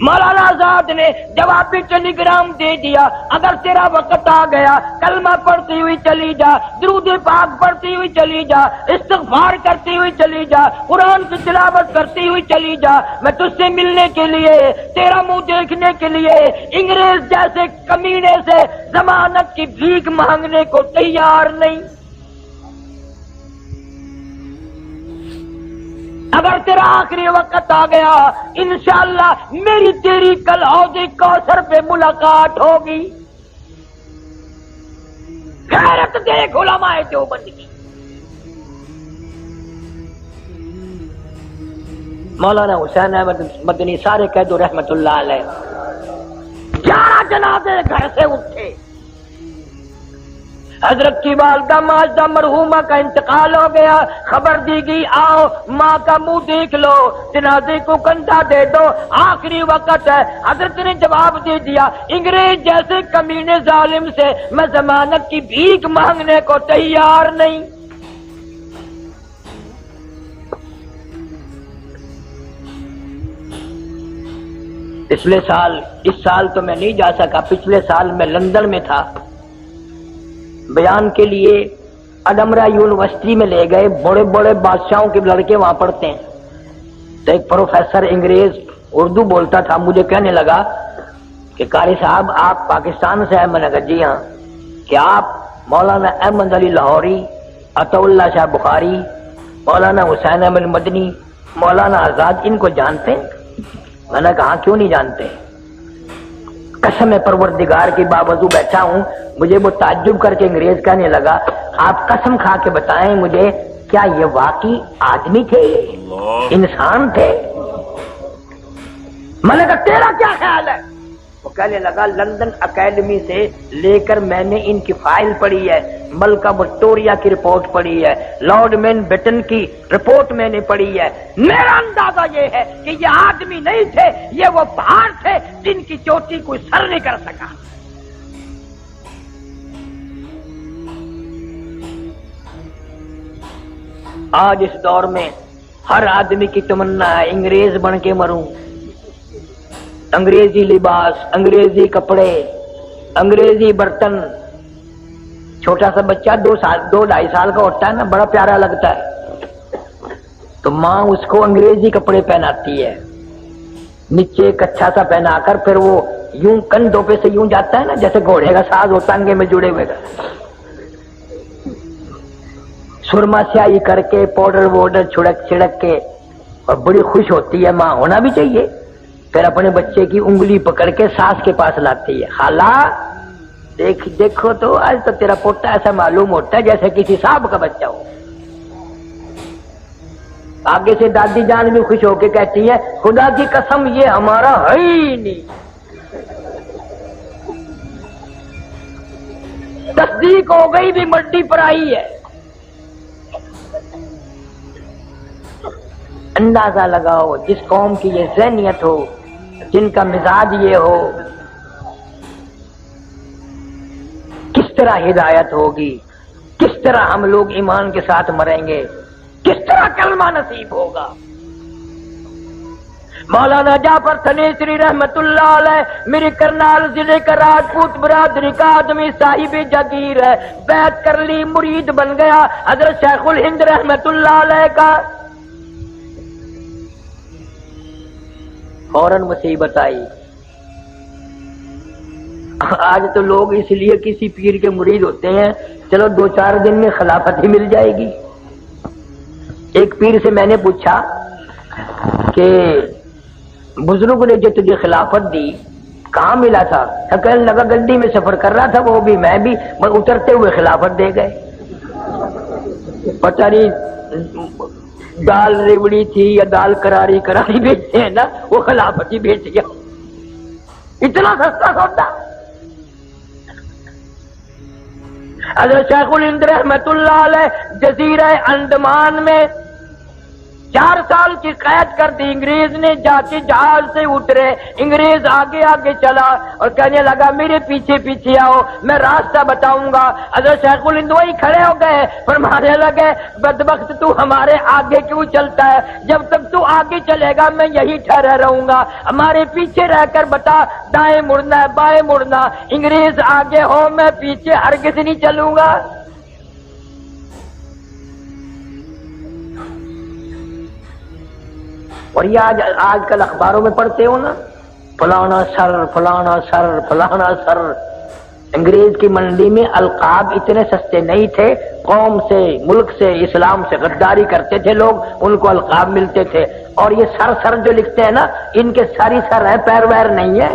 مولانا آزاد نے جوابی ٹیلی گرام دے دیا، اگر تیرا وقت آ گیا کلمہ پڑھتی ہوئی چلی جا، درود پاک پڑھتی ہوئی چلی جا، استغفار کرتی ہوئی چلی جا، قرآن کی تلاوت کرتی ہوئی چلی جا، میں تجھ سے ملنے کے لیے، تیرا منہ دیکھنے کے لیے انگریز جیسے کمینے سے ضمانت کی بھیک مانگنے کو تیار نہیں۔ اگر تیرا آخری وقت آ گیا انشاءاللہ میری تیری کل حوض کوثر پہ ملاقات ہوگی۔ غیرت دیکھ علماء دیوبند کی۔ مولانا حسین احمد مدنی سارے کہہ دو رحمت اللہ علیہ، 11 جنازے گھر سے اٹھے، حضرت کی والدہ ماجدہ مرحومہ کا انتقال ہو گیا، خبر دی گئی آؤ ماں کا منہ دیکھ لو، جنازے کو کندھا دے دو، آخری وقت ہے۔ حضرت نے جواب دے دیا، انگریز جیسے کمینے ظالم سے میں ضمانت کی بھیک مانگنے کو تیار نہیں۔ اس سال تو میں نہیں جا سکا، پچھلے سال میں لندن میں تھا، بیان کے لیے اڈمرا یونیورسٹی میں لے گئے، بڑے بڑے بادشاہوں کے لڑکے وہاں پڑھتے ہیں، تو ایک پروفیسر انگریز اردو بولتا تھا، مجھے کہنے لگا کہ قاری صاحب آپ پاکستان سے ہیں؟ میں نے کہا جی ہاں۔ کہ آپ مولانا احمد علی لاہوری، عطا اللہ شاہ بخاری، مولانا حسین احمد مدنی، مولانا آزاد ان کو جانتے ہیں؟ میں نے کہا کیوں نہیں جانتے؟ قسم پروردگار کی باوضو بیٹھا ہوں، مجھے وہ تعجب کر کے انگریز کہنے لگا آپ قسم کھا کے بتائیں مجھے کیا یہ واقعی آدمی تھے، انسان تھے؟ میں نے کہا تیرا کیا خیال ہے؟ وہ کہنے لگا لندن اکیڈمی سے لے کر میں نے ان کی فائل پڑھی ہے، ملکہ وکٹوریہ کی رپورٹ پڑھی ہے، لارڈ ماؤنٹ بیٹن کی رپورٹ میں نے پڑھی ہے، میرا اندازہ یہ ہے کہ یہ آدمی نہیں تھے، یہ وہ پہاڑ تھے جن کی چوٹی کوئی سر نہیں کر سکا۔ آج اس دور میں ہر آدمی کی تمنا ہے انگریز بن کے مروں، انگریزی لباس، انگریزی کپڑے، انگریزی برتن۔ چھوٹا سا بچہ 2-2.5 سال کا ہوتا ہے نا، بڑا پیارا لگتا ہے، تو ماں اس کو انگریزی کپڑے پہناتی ہے، نیچے ایک اچھا سا پہنا کر، پھر وہ یوں کندھوں پہ سے یوں جاتا ہے نا جیسے گھوڑے کا ساز ہوتا ہے انگے میں جڑے ہوئے کا، سرما سیاہی کر کے پاؤڈر ووڈر چھڑک کے، اور بڑی خوش ہوتی ہے ماں، ہونا بھی چاہیے۔ پھر اپنے بچے کی انگلی پکڑ کے ساس کے پاس لاتی ہے، خالہ دیکھو تو آج تو تیرا پوتا ایسا معلوم ہوتا ہے جیسے کسی صاحب کا بچہ ہو۔ آگے سے دادی جان بھی خوش ہو کے کہتی ہے خدا کی قسم یہ ہمارا ہے ہی نہیں۔ تصدیق ہو گئی بھی مٹی پر آئی ہے۔ اندازہ لگاؤ جس قوم کی یہ ذہنیت ہو، جن کا مزاج یہ ہو، کس طرح ہدایت ہوگی، کس طرح ہم لوگ ایمان کے ساتھ مریں گے، کس طرح کلمہ نصیب ہوگا۔ مولانا جعفر تنیسری رحمت اللہ علیہ میری کرنال ضلع کا راجپوت برادری کا آدمی صاحب جگیر ہے، بیعت کر لی، مرید بن گیا حضرت شیخ الہند رحمت اللہ علیہ کا۔ فوراً مصیبت آئی۔ آج تو لوگ اس لیے کسی پیر کے مرید ہوتے ہیں چلو 2-4 دن میں خلافت ہی مل جائے گی۔ ایک پیر سے میں نے پوچھا کہ بزرگ نے جو تجھے خلافت دی کہاں ملا تھا؟ کہنے لگا گڈی میں سفر کر رہا تھا، وہ بھی میں بھی، اترتے ہوئے خلافت دے گئے۔ پتہ نہیں دال ریوڑی تھی یا دال کراری بیچتے ہیں نا، وہ خلافت ہی بیچ گیا۔ اتنا سستا سودا۔ حضرت شیخ الہند رحمت اللہ علیہ جزیرہ انڈمان میں 4 سال کی قید کر دی انگریز نے، جا کے جہاز سے اترے، انگریز آگے آگے چلا اور کہنے لگا میرے پیچھے پیچھے آؤ، میں راستہ بتاؤں گا۔ حضرت شیخ الہند وہی کھڑے ہو گئے، فرمانے لگے بدبخت تو ہمارے آگے کیوں چلتا ہے؟ جب تک تو آگے چلے گا میں یہی ٹھہرا رہوں گا، ہمارے پیچھے رہ کر بتا دائیں مڑنا ہے بائیں مڑنا، انگریز آگے ہو میں پیچھے ہرگز نہیں چلوں گا۔ اور یہ آج کل اخباروں میں پڑھتے ہو نا، فلانا سر فلانا سر فلانا سر۔ انگریز کی منڈی میں القاب اتنے سستے نہیں تھے، قوم سے ملک سے اسلام سے غداری کرتے تھے لوگ، ان کو القاب ملتے تھے۔ اور یہ سر سر جو لکھتے ہیں نا، ان کے ساری سر ہے، پیر ویر نہیں ہے۔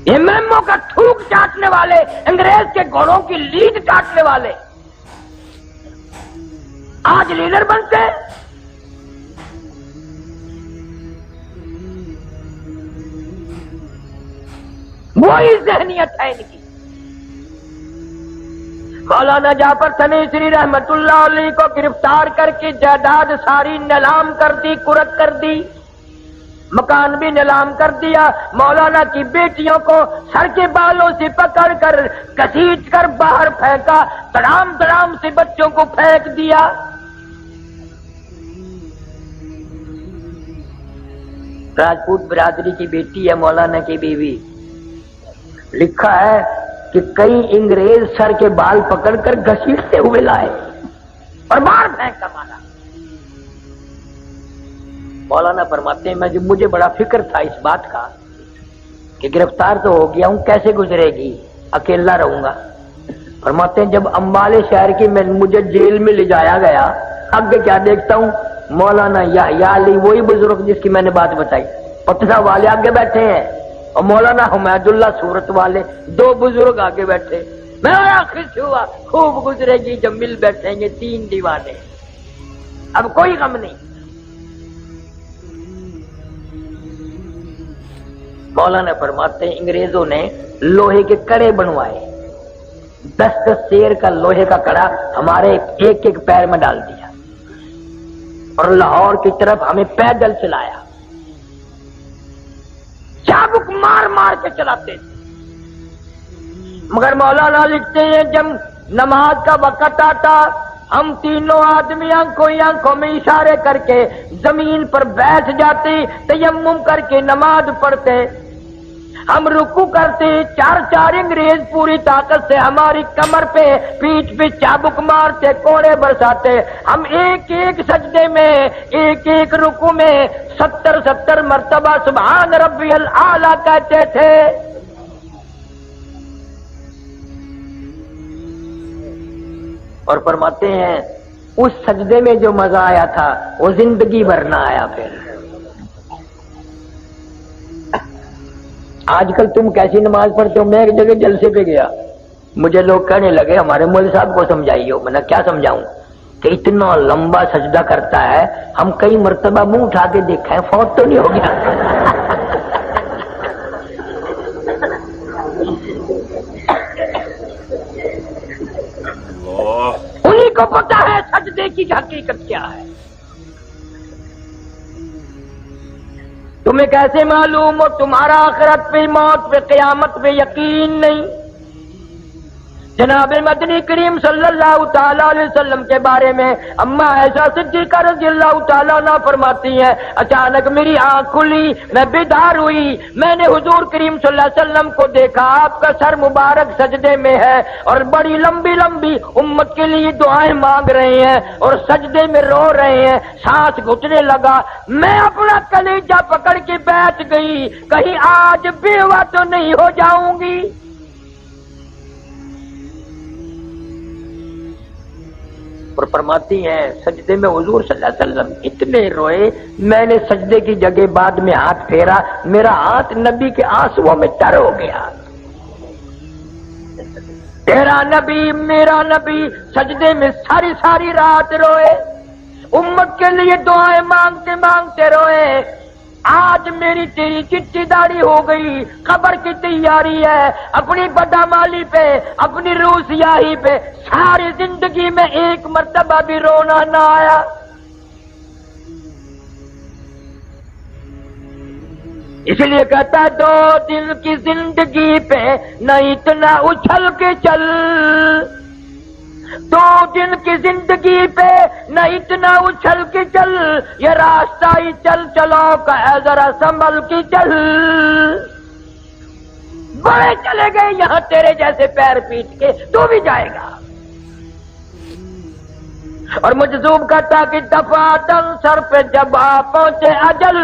یہ میمو کا تھوک چاٹنے والے، انگریز کے گھوڑوں کی لیڈ کاٹنے والے آج لیڈر بنتے ہیں۔ وہی ذہنیت ہے ان کی۔ مولانا جعفر تنیسری رحمت اللہ علیہ کو گرفتار کر کے جائیداد ساری نیلام کر دی، قرق کر دی، مکان بھی نیلام کر دیا۔ مولانا کی بیٹیوں کو سر کے بالوں سے پکڑ کر گھسیٹ کر باہر پھینکا، دڑام دڑام سے بچوں کو پھینک دیا۔ راجپوت برادری کی بیٹی ہے مولانا کی بیوی، لکھا ہے کہ کئی انگریز سر کے بال پکڑ کر گھسیٹتے ہوئے لائے اور باہر پھینک کر مارا۔ مولانا فرماتے ہیں مجھے بڑا فکر تھا اس بات کا کہ گرفتار تو ہو گیا ہوں، کیسے گزرے گی، اکیلا رہوں گا۔ فرماتے ہیں جب امبالے شہر کی میں مجھے جیل میں لے جایا گیا، آگے کیا دیکھتا ہوں، مولانا یا علی وہی بزرگ جس کی میں نے بات بتائی، پٹنہ والے آگے بیٹھے ہیں اور مولانا حمید اللہ صورت والے، 2 بزرگ آگے بیٹھے۔ میں خوش ہوا، خوب گزرے گی جب مل بیٹھیں گے 3 دیوانے، اب کوئی غم نہیں۔ مولانا فرماتے ہیں انگریزوں نے لوہے کے کڑے بنوائے، 10 سیر کا لوہے کا کڑا ہمارے ایک ایک پیر میں ڈال دیا اور لاہور کی طرف ہمیں پیدل چلایا، چابک مار مار کے چلاتے تھے۔ مگر مولانا لکھتے ہیں جب نماز کا وقت آتا ہم تینوں آدمی آنکھوں میں اشارے کر کے زمین پر بیٹھ جاتے، تیمم کر کے نماز پڑھتے، ہم رکوع کرتے، 4 انگریز پوری طاقت سے ہماری کمر پہ پیٹھ پہ چابک مارتے، کوڑے برساتے، ہم ایک ایک سجدے میں ایک ایک رکوع میں 70 مرتبہ سبحان ربی الاعلی کہتے تھے۔ اور فرماتے ہیں اس سجدے میں جو مزہ آیا تھا وہ زندگی بھر نہ آیا۔ پھر آج کل تم کیسی نماز پڑھتے ہو؟ میں ایک جگہ جلسے پہ گیا، مجھے لوگ کہنے لگے ہمارے مولوی صاحب کو سمجھائیے، میں نے کیا سمجھاؤں کہ اتنا لمبا سجدہ کرتا ہے، ہم کئی مرتبہ منہ اٹھا کے دیکھا ہے، فوت تو نہیں ہو گیا؟ انہیں کو پتا ہے سجدے کی حقیقت کیا ہے۔ تمہیں کیسے معلوم ہو؟ تمہارا آخرت پہ، موت پہ، قیامت پہ یقین نہیں، جناب مدنی کریم صلی اللہ تعالی علیہ وسلم کے بارے میں اما عائشہ صدیقہ رضی اللہ تعالیٰ عنہ فرماتی ہیں اچانک میری آنکھ کھلی، میں بیدار ہوئی، میں نے حضور کریم صلی اللہ علیہ وسلم کو دیکھا، آپ کا سر مبارک سجدے میں ہے اور بڑی لمبی لمبی امت کے لیے دعائیں مانگ رہے ہیں اور سجدے میں رو رہے ہیں، سانس گھٹنے لگا، میں اپنا کلیجہ پکڑ کے بیٹھ گئی، کہیں آج بیوہ تو نہیں ہو جاؤں گی۔ اور فرماتی ہیں سجدے میں حضور صلی اللہ علیہ وسلم اتنے روئے، میں نے سجدے کی جگہ بعد میں ہاتھ پھیرا، میرا ہاتھ نبی کے آنسوؤں میں تر ہو گیا۔ تیرا نبی میرا نبی سجدے میں ساری ساری رات روئے، امت کے لیے دعائیں مانگتے مانگتے روئے۔ آج میری تیری چٹی داڑھی ہو گئی، قبر کی تیاری ہے، اپنی بدعمالی پہ، اپنی روح سیاہی پہ ساری زندگی میں ایک مرتبہ بھی رونا نہ آیا۔ اس لیے کہتا ہے 2 دن کی زندگی پہ نہ اتنا اچھل کے چل، 2 دن کی زندگی پہ نہ اتنا اچھل کے چل، یہ راستہ ہی چل چلو کا ہے ذرا سنبھل کے چل۔ بڑے چلے گئے یہاں تیرے جیسے پیر پیٹ کے، تو بھی جائے گا۔ اور مجذوب کہتا کہ دفعتاً سر پہ جب آ پہنچے اجل،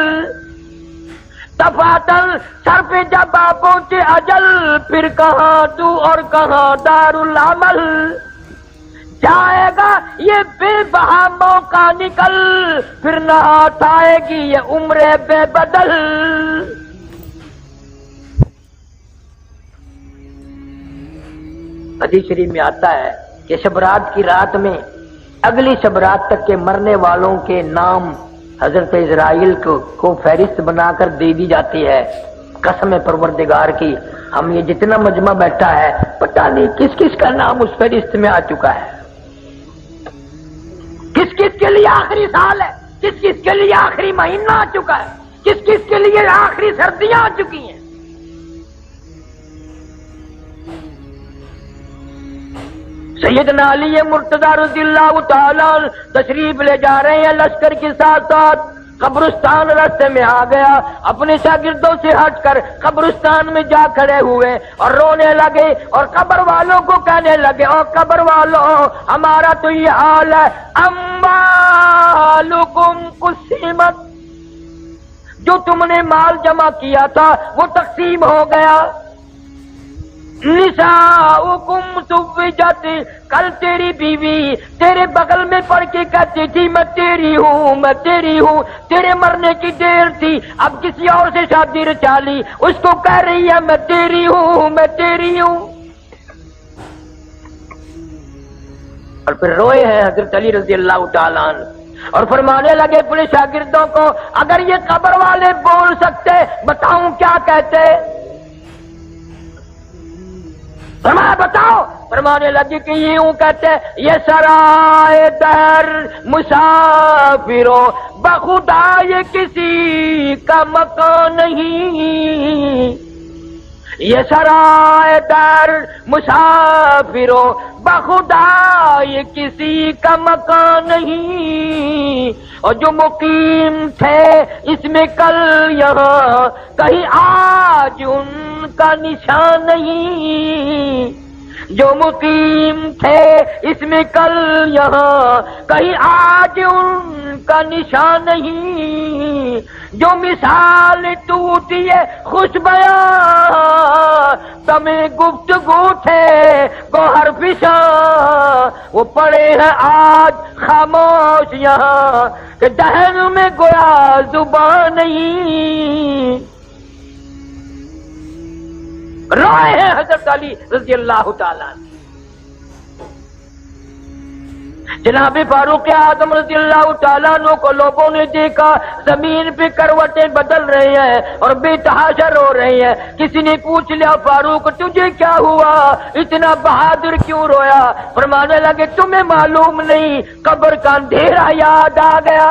دفعتاً سر پہ جب آ پہنچے اجل، پھر کہاں تو اور کہاں دارالعمل، جائے گا یہ بے بہا موقع نکل، پھر نہ ہاتھ آئے گی یہ عمر بے بدل۔ حدیث شریف میں آتا ہے کہ شب رات کی رات میں اگلی شب رات تک کے مرنے والوں کے نام حضرت اسرائیل کو فہرست بنا کر دے دی جاتی ہے۔ قسم پروردگار کی ہم یہ جتنا مجمع بیٹھا ہے پتہ نہیں کس کس کا نام اس فہرست میں آ چکا ہے، کس کس کے لیے آخری سال ہے، کس کس کے لیے آخری مہینہ آ چکا ہے، کس کس کے لیے آخری سردیاں آ چکی ہیں۔ سیدنا علی مرتضی رضی اللہ تعالیٰ تشریف لے جا رہے ہیں لشکر کے ساتھ ساتھ، قبرستان راستے میں آ گیا، اپنے شاگردوں سے ہٹ کر قبرستان میں جا کھڑے ہوئے اور رونے لگے اور قبر والوں کو کہنے لگے، اور قبر والوں ہمارا تو یہ حال ہے، اموالکم قسمت، جو تم نے مال جمع کیا تھا وہ تقسیم ہو گیا، نساؤکم زوجت، کل تیری بیوی تیرے بغل میں پڑھ کے کہتی تھی میں تیری ہوں میں تیری ہوں، تیرے مرنے کی دیر تھی، اب کسی اور سے شادی رچا لی، اس کو کہہ رہی ہے میں تیری ہوں میں تیری ہوں۔ اور پھر روئے ہیں حضرت علی رضی اللہ تعالیٰ عنہ اور فرمانے لگے اپنے شاگردوں کو اگر یہ قبر والے بول سکتے بتاؤں کیا کہتے، فرمایا بتاؤ، فرمانے لگے کہ یوں کہتے یہ سرائے در مسافروں بخدا یہ کسی کا مکان نہیں، یہ سرائے در مسافروں بخدا یہ کسی کا مکان نہیں، اور جو مقیم تھے اس میں کل یہاں کہیں آج ان کا نشان نہیں، جو مقیم تھے اس میں کل یہاں کہیں آج ان کا نشان نہیں، جو مثال ٹوٹی ہے خوش بیاں تمہیں گفتگو تھے گوہر فشاں، وہ پڑے ہیں آج خاموش یہاں کہ دہن میں گویا زبان نہیں۔ روئے ہیں حضرت علی رضی اللہ تعالیٰ عنہ۔ جناب فاروق اعظم رضی اللہ تعالیٰ عنہ کو لوگوں نے دیکھا زمین پہ کروٹیں بدل رہے ہیں اور بے تحاشا رو رہے ہیں، کسی نے پوچھ لیا فاروق تجھے کیا ہوا، اتنا بہادر کیوں رویا، فرمانے لگے تمہیں معلوم نہیں قبر کا اندھیرا یاد آ گیا۔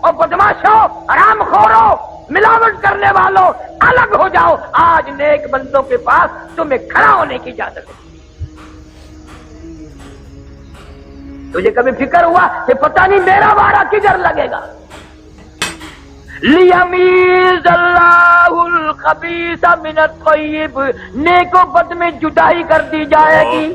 اور بدماشوں، حرام خوروں، ملاوٹ کرنے والوں، الگ ہو جاؤ. آج نیک بندوں کے پاس تمہیں کھڑا ہونے کی اجازت ہے. تجھے کبھی فکر ہوا کہ پتہ نہیں میرا وارہ کدھر لگے گا؟ لیمیز اللہ الخبیث من الطیب، نیک و بد میں جدائی کر دی جائے گی.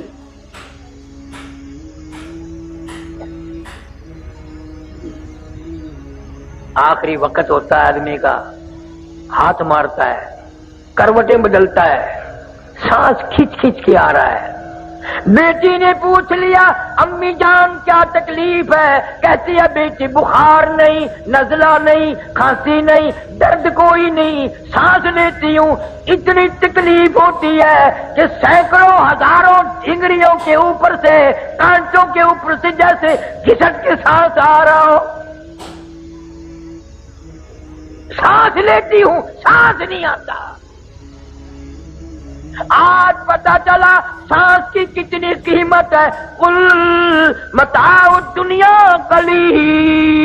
آخری وقت ہوتا ہے آدمی کا، ہاتھ مارتا ہے، کروٹیں بدلتا ہے، سانس کھچ کھچ کے آ رہا ہے. بیٹی نے پوچھ لیا امی جان کیا تکلیف ہے؟ کہتی ہے بیٹی بخار نہیں، نزلہ نہیں، کھانسی نہیں، درد کوئی نہیں، سانس لیتی ہوں اتنی تکلیف ہوتی ہے کہ سینکڑوں ہزاروں ڈھنگریوں کے اوپر سے، کانٹوں کے اوپر سے جیسے گھسٹ کے سانس آ رہا ہو. سانس لیتی ہوں، سانس نہیں آتا. آج پتا چلا سانس کی کتنی قیمت ہے. قل متاع الدنیا قلیل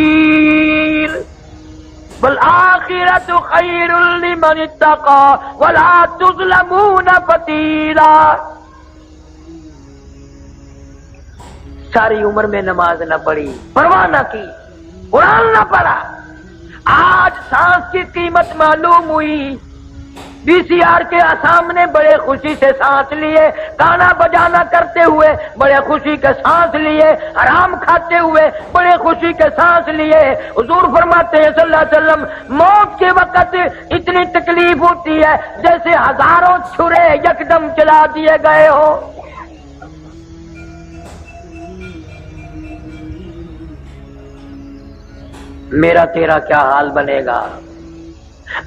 والآخرۃ خیر لمن اتقى ولا تظلمون فتیلا. ساری عمر میں نماز نہ پڑھی، پرواہ نہ کی، قرآن نہ پڑھا، آج سانس کی قیمت معلوم ہوئی. بی سی آر کے سامنے بڑے خوشی سے سانس لیے، گانا بجانا کرتے ہوئے بڑے خوشی کے سانس لیے، حرام کھاتے ہوئے بڑے خوشی کے سانس لیے. حضور فرماتے ہیں صلی اللہ علیہ وسلم موت کے وقت اتنی تکلیف ہوتی ہے جیسے ہزاروں چھرے یکدم چلا دیے گئے ہو. میرا تیرا کیا حال بنے گا؟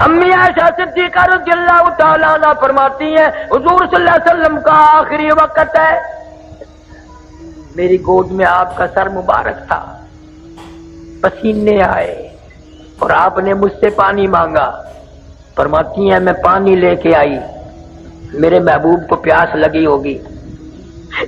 امی عائشہ صدیقہ رضی اللہ تعالیٰ عنہ فرماتی ہیں حضور صلی اللہ علیہ وسلم کا آخری وقت ہے، میری گود میں آپ کا سر مبارک تھا، پسینے آئے اور آپ نے مجھ سے پانی مانگا. فرماتی ہیں میں پانی لے کے آئی، میرے محبوب کو پیاس لگی ہوگی،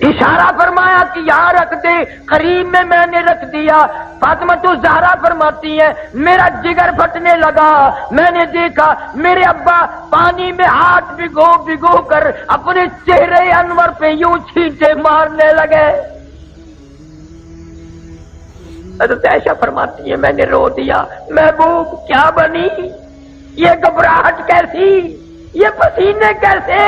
اشارہ فرمایا کہ یہاں رکھ دے، قریب میں نے رکھ دیا. فاطمہ الزہرا فرماتی ہے میرا جگر پھٹنے لگا، میں نے دیکھا میرے ابا پانی میں ہاتھ بھگو بھگو کر اپنے چہرے انور پہ یوں چھینٹے مارنے لگے. حضرت عائشہ فرماتی ہے میں نے رو دیا، محبوب کیا بنی، یہ گھبراہٹ کیسی، یہ پسینے کیسے؟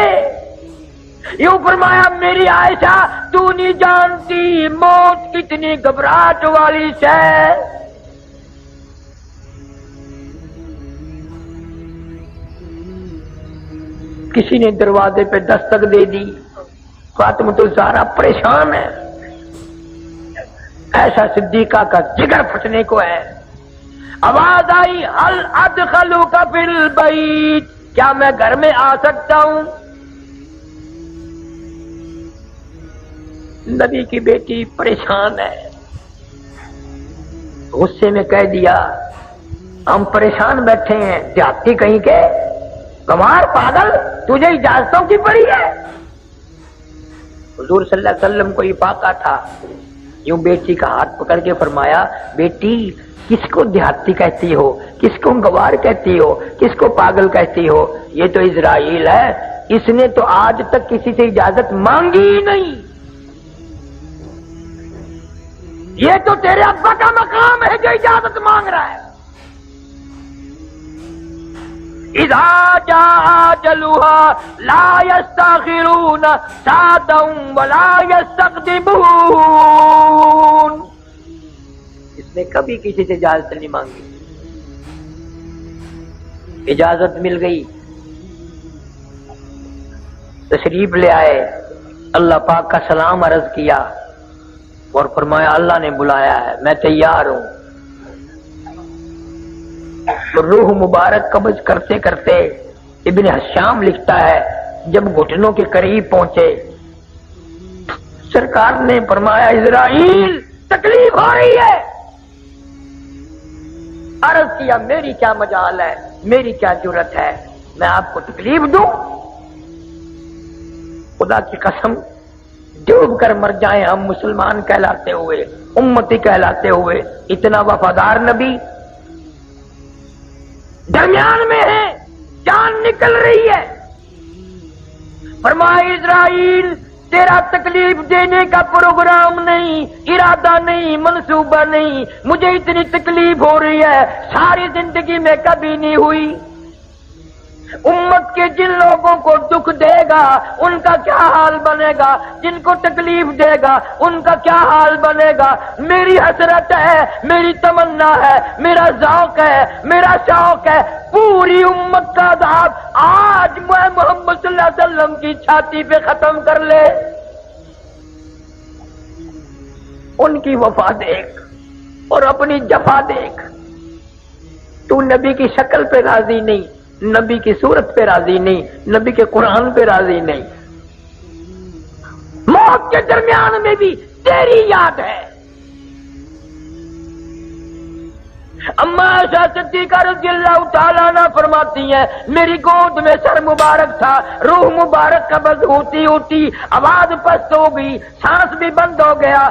یوں فرمایا میری عائشہ تو نہیں جانتی موت کتنی گھبراہٹ والی ہے. کسی نے دروازے پہ دستک دے دی، فاطمہ الزہرا پریشان ہے، ایسا صدیقہ کا جگر پھٹنے کو ہے. آواز آئی هل ادخلک فی البیت، کیا میں گھر میں آ سکتا ہوں؟ نبی کی بیٹی پریشان ہے، غصے میں کہہ دیا ہم پریشان بیٹھے ہیں، دیہاتی کہیں کے، کمار پاگل، تجھے اجازتوں کی پڑی ہے؟ حضور صلی اللہ علیہ وسلم کو یہ فاقہ تھا. یوں بیٹی کا ہاتھ پکڑ کے فرمایا بیٹی کس کو دیہاتی کہتی ہو، کس کو گوار کہتی ہو، کس کو پاگل کہتی ہو؟ یہ تو اسرائیل ہے، اس نے تو آج تک کسی سے اجازت مانگی ہی نہیں. یہ تو تیرے ابا کا مقام ہے جو اجازت مانگ رہا ہے. اذا جاء اجلها لا يستأخرون ساعة ولا يستقدمون. اس نے کبھی کسی سے اجازت نہیں مانگی، اجازت مل گئی، تشریف لے آئے، اللہ پاک کا سلام عرض کیا اور فرمایا اللہ نے بلایا ہے، میں تیار ہوں. روح مبارک قبض کرتے کرتے ابن حشام لکھتا ہے جب گھٹنوں کے قریب پہنچے سرکار نے فرمایا اسرائیل تکلیف ہو رہی ہے. عرض کیا میری کیا مجال ہے، میری کیا جرت ہے، میں آپ کو تکلیف دوں؟ خدا کی قسم ڈوب کر مر جائیں ہم مسلمان کہلاتے ہوئے، امتی کہلاتے ہوئے۔ اتنا وفادار نبی درمیان میں ہے، جان نکل رہی ہے، فرمایا اسرائیل تیرا تکلیف دینے کا پروگرام نہیں، ارادہ نہیں، منصوبہ نہیں، مجھے اتنی تکلیف ہو رہی ہے ساری زندگی میں کبھی نہیں ہوئی۔ امت کے جن لوگوں کو دکھ دے گا ان کا کیا حال بنے گا، جن کو تکلیف دے گا ان کا کیا حال بنے گا۔ میری حسرت ہے، میری تمنا ہے، میرا ذوق ہے، میرا شوق ہے، پوری امت کا عذاب آج میں محمد صلی اللہ علیہ وسلم کی چھاتی پہ ختم کر لے۔ ان کی وفا دیکھ اور اپنی جفا دیکھ۔ تو نبی کی شکل پہ راضی نہیں، نبی کی صورت پہ راضی نہیں، نبی کے قرآن پہ راضی نہیں، موت کے درمیان میں بھی تیری یاد ہے۔ اما عائشہ صدیقہ رضی اللہ تعالیٰ عنہ فرماتی ہیں میری گود میں سر مبارک تھا، روح مبارک قبض ہوتی ہوتی آواز پست ہو گئی، سانس بھی بند ہو گیا،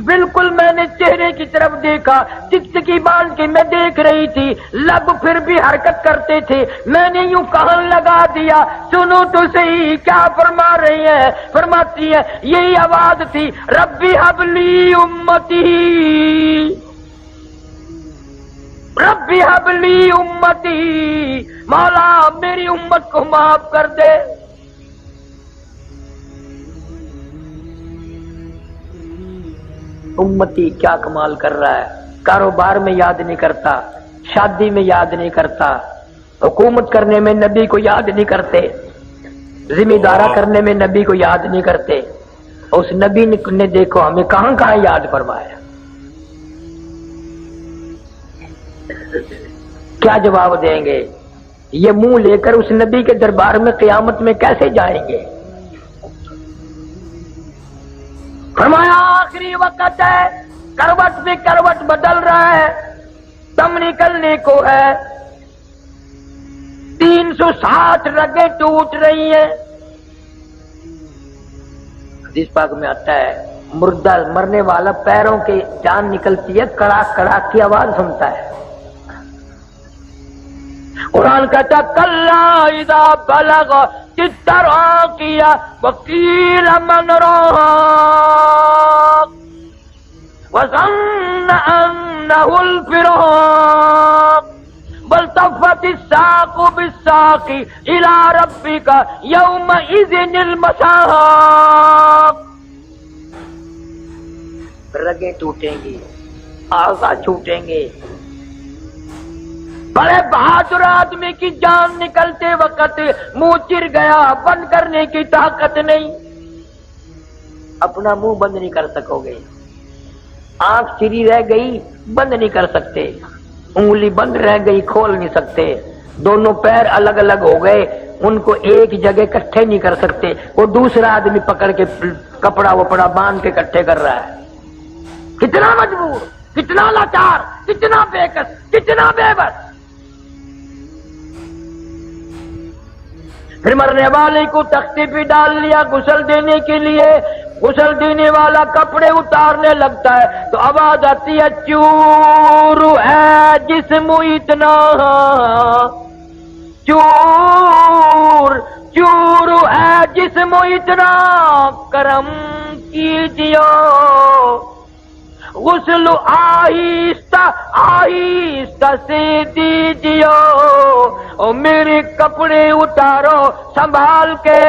بالکل میں نے چہرے کی طرف دیکھا، ٹکٹکی باندھ کے میں دیکھ رہی تھی، لب پھر بھی حرکت کرتے تھے، میں نے یوں کہن لگا دیا سنو تو صحیح کیا فرما رہی ہیں، فرماتی ہیں یہی آواز تھی ربی حب لی امتی، ربی حب لی امتی، مولا میری امت کو معاف کر دے۔ امتی کیا کمال کر رہا ہے، کاروبار میں یاد نہیں کرتا، شادی میں یاد نہیں کرتا، حکومت کرنے میں نبی کو یاد نہیں کرتے، ذمہ دارہ کرنے میں نبی کو یاد نہیں کرتے۔ اس نبی نے دیکھو ہمیں کہاں کہاں یاد فرمایا۔ کیا جواب دیں گے؟ یہ منہ لے کر اس نبی کے دربار میں قیامت میں کیسے جائیں گے؟ فرمایا آخری وقت ہے، کروٹ بھی کروٹ بدل رہا ہے، دم نکلنے کو ہے، 360 رگیں ٹوٹ رہی ہیں۔ حدیث پاک میں آتا ہے مردہ مرنے والا پیروں کے جان نکلتی ہے، کڑاک کڑاک کی آواز سنتا ہے۔ قرآن کہتا کلا اذا بلغ التراقی وقیل من راق وظن انه الفراق والتفت الساق بالساق الى ربك يومئذ المساق۔ رگیں ٹوٹیں گی، اعضاء چھوٹیں گے، بڑے بہادر آدمی کی جان نکلتے وقت منہ چر گیا، بند کرنے کی طاقت نہیں، اپنا منہ بند نہیں کر سکو گے، آنکھ چری رہ گئی بند نہیں کر سکتے، انگلی بند رہ گئی کھول نہیں سکتے، دونوں پیر الگ الگ ہو گئے ان کو ایک جگہ اکٹھے نہیں کر سکتے، وہ دوسرا آدمی پکڑ کے کپڑا وپڑا باندھ کے اکٹھے کر رہا ہے۔ کتنا مجبور، کتنا لاچار، کتنا بے کس، کتنا بے بس۔ پھر مرنے والے کو تختے پہ ڈال لیا غسل دینے کے لیے، غسل دینے والا کپڑے اتارنے لگتا ہے تو آواز آتی ہے چور ہے جسم اتنا، چور چور ہے جسم اتنا، کرم کیجیے غسل آہستہ آہستہ سے دیجیے، اور میرے کپڑے اتارو سنبھال کے،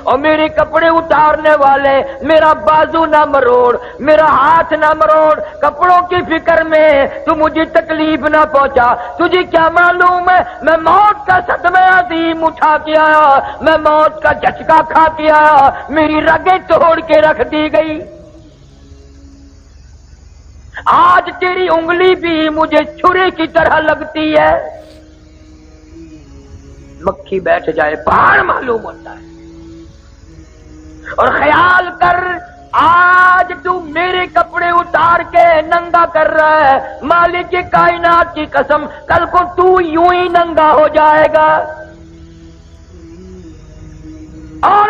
اور میرے کپڑے اتارنے والے میرا بازو نہ مروڑ، میرا ہاتھ نہ مروڑ، کپڑوں کی فکر میں تو مجھے تکلیف نہ پہنچا، تجھے کیا معلوم ہے میں موت کا صدمہ عظیم اٹھا کے آیا، میں موت کا جھٹکا کھا کے آیا، میری رگیں توڑ کے رکھ دی گئی، آج تیری انگلی بھی مجھے چھری کی طرح لگتی ہے۔ مکھی بیٹھ جائے پہاڑ معلوم ہوتا ہے۔ اور خیال کر آج تو میرے کپڑے اتار کے ننگا کر رہا ہے، مالک کائنات کی قسم کل کو تو یوں ہی ننگا ہو جائے گا۔ اور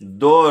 2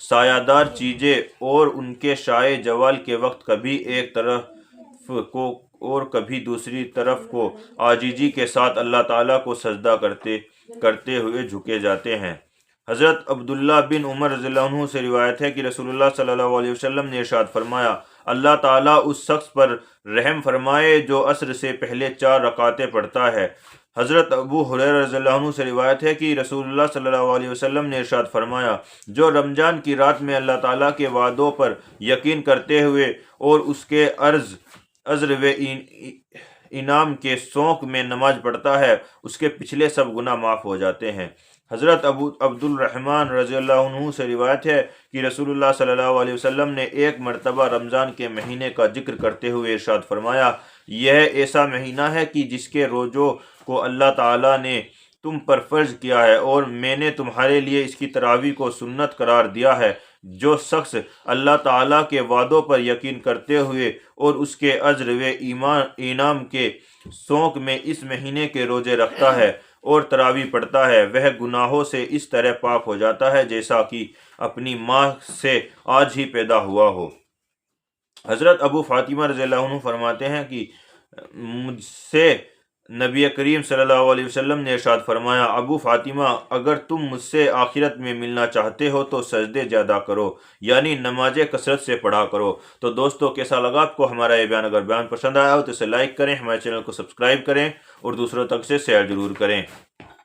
سایہ دار چیزیں اور ان کے شائع جوال کے وقت کبھی ایک طرف کو اور کبھی دوسری طرف کو عاجزی کے ساتھ اللہ تعالیٰ کو سجدہ کرتے ہوئے جھکے جاتے ہیں۔ حضرت عبداللہ بن عمر رضی اللہ عنہ سے روایت ہے کہ رسول اللہ صلی اللہ علیہ وسلم نے ارشاد فرمایا، اللہ تعالیٰ اس شخص پر رحم فرمائے جو عصر سے پہلے 4 رکعتیں پڑھتا ہے۔ حضرت ابو ہریرہ رضی اللہ عنہ سے روایت ہے کہ رسول اللہ صلی اللہ علیہ وسلم نے ارشاد فرمایا، جو رمضان کی رات میں اللہ تعالیٰ کے وعدوں پر یقین کرتے ہوئے اور اس کے عذر و انعام کے شوق میں نماز پڑھتا ہے، اس کے پچھلے سب گناہ معاف ہو جاتے ہیں۔ حضرت عبد الرحمن رضی اللہ عنہ سے روایت ہے کہ رسول اللہ صلی اللہ علیہ وسلم نے ایک مرتبہ رمضان کے مہینے کا ذکر کرتے ہوئے ارشاد فرمایا، یہ ایسا مہینہ ہے کہ جس کے روزوں کو اللہ تعالیٰ نے تم پر فرض کیا ہے اور میں نے تمہارے لیے اس کی تراویح کو سنت قرار دیا ہے۔ جو شخص اللہ تعالیٰ کے وعدوں پر یقین کرتے ہوئے اور اس کے عذر و انعام کے شوق میں اس مہینے کے روزے رکھتا ہے اور تراویح پڑھتا ہے، وہ گناہوں سے اس طرح پاک ہو جاتا ہے جیسا کہ اپنی ماں سے آج ہی پیدا ہوا ہو۔ حضرت ابو فاطمہ رضی اللہ عنہ فرماتے ہیں کہ مجھ سے نبی کریم صلی اللہ علیہ وسلم نے ارشاد فرمایا، ابو فاطمہ، اگر تم مجھ سے آخرت میں ملنا چاہتے ہو تو سجدے زیادہ کرو، یعنی نمازیں کثرت سے پڑھا کرو۔ تو دوستو، کیسا لگا آپ کو ہمارا یہ بیان؟ اگر بیان پسند آیا ہو تو اسے لائک کریں، ہمارے چینل کو سبسکرائب کریں اور دوسروں تک سے شیئر ضرور کریں۔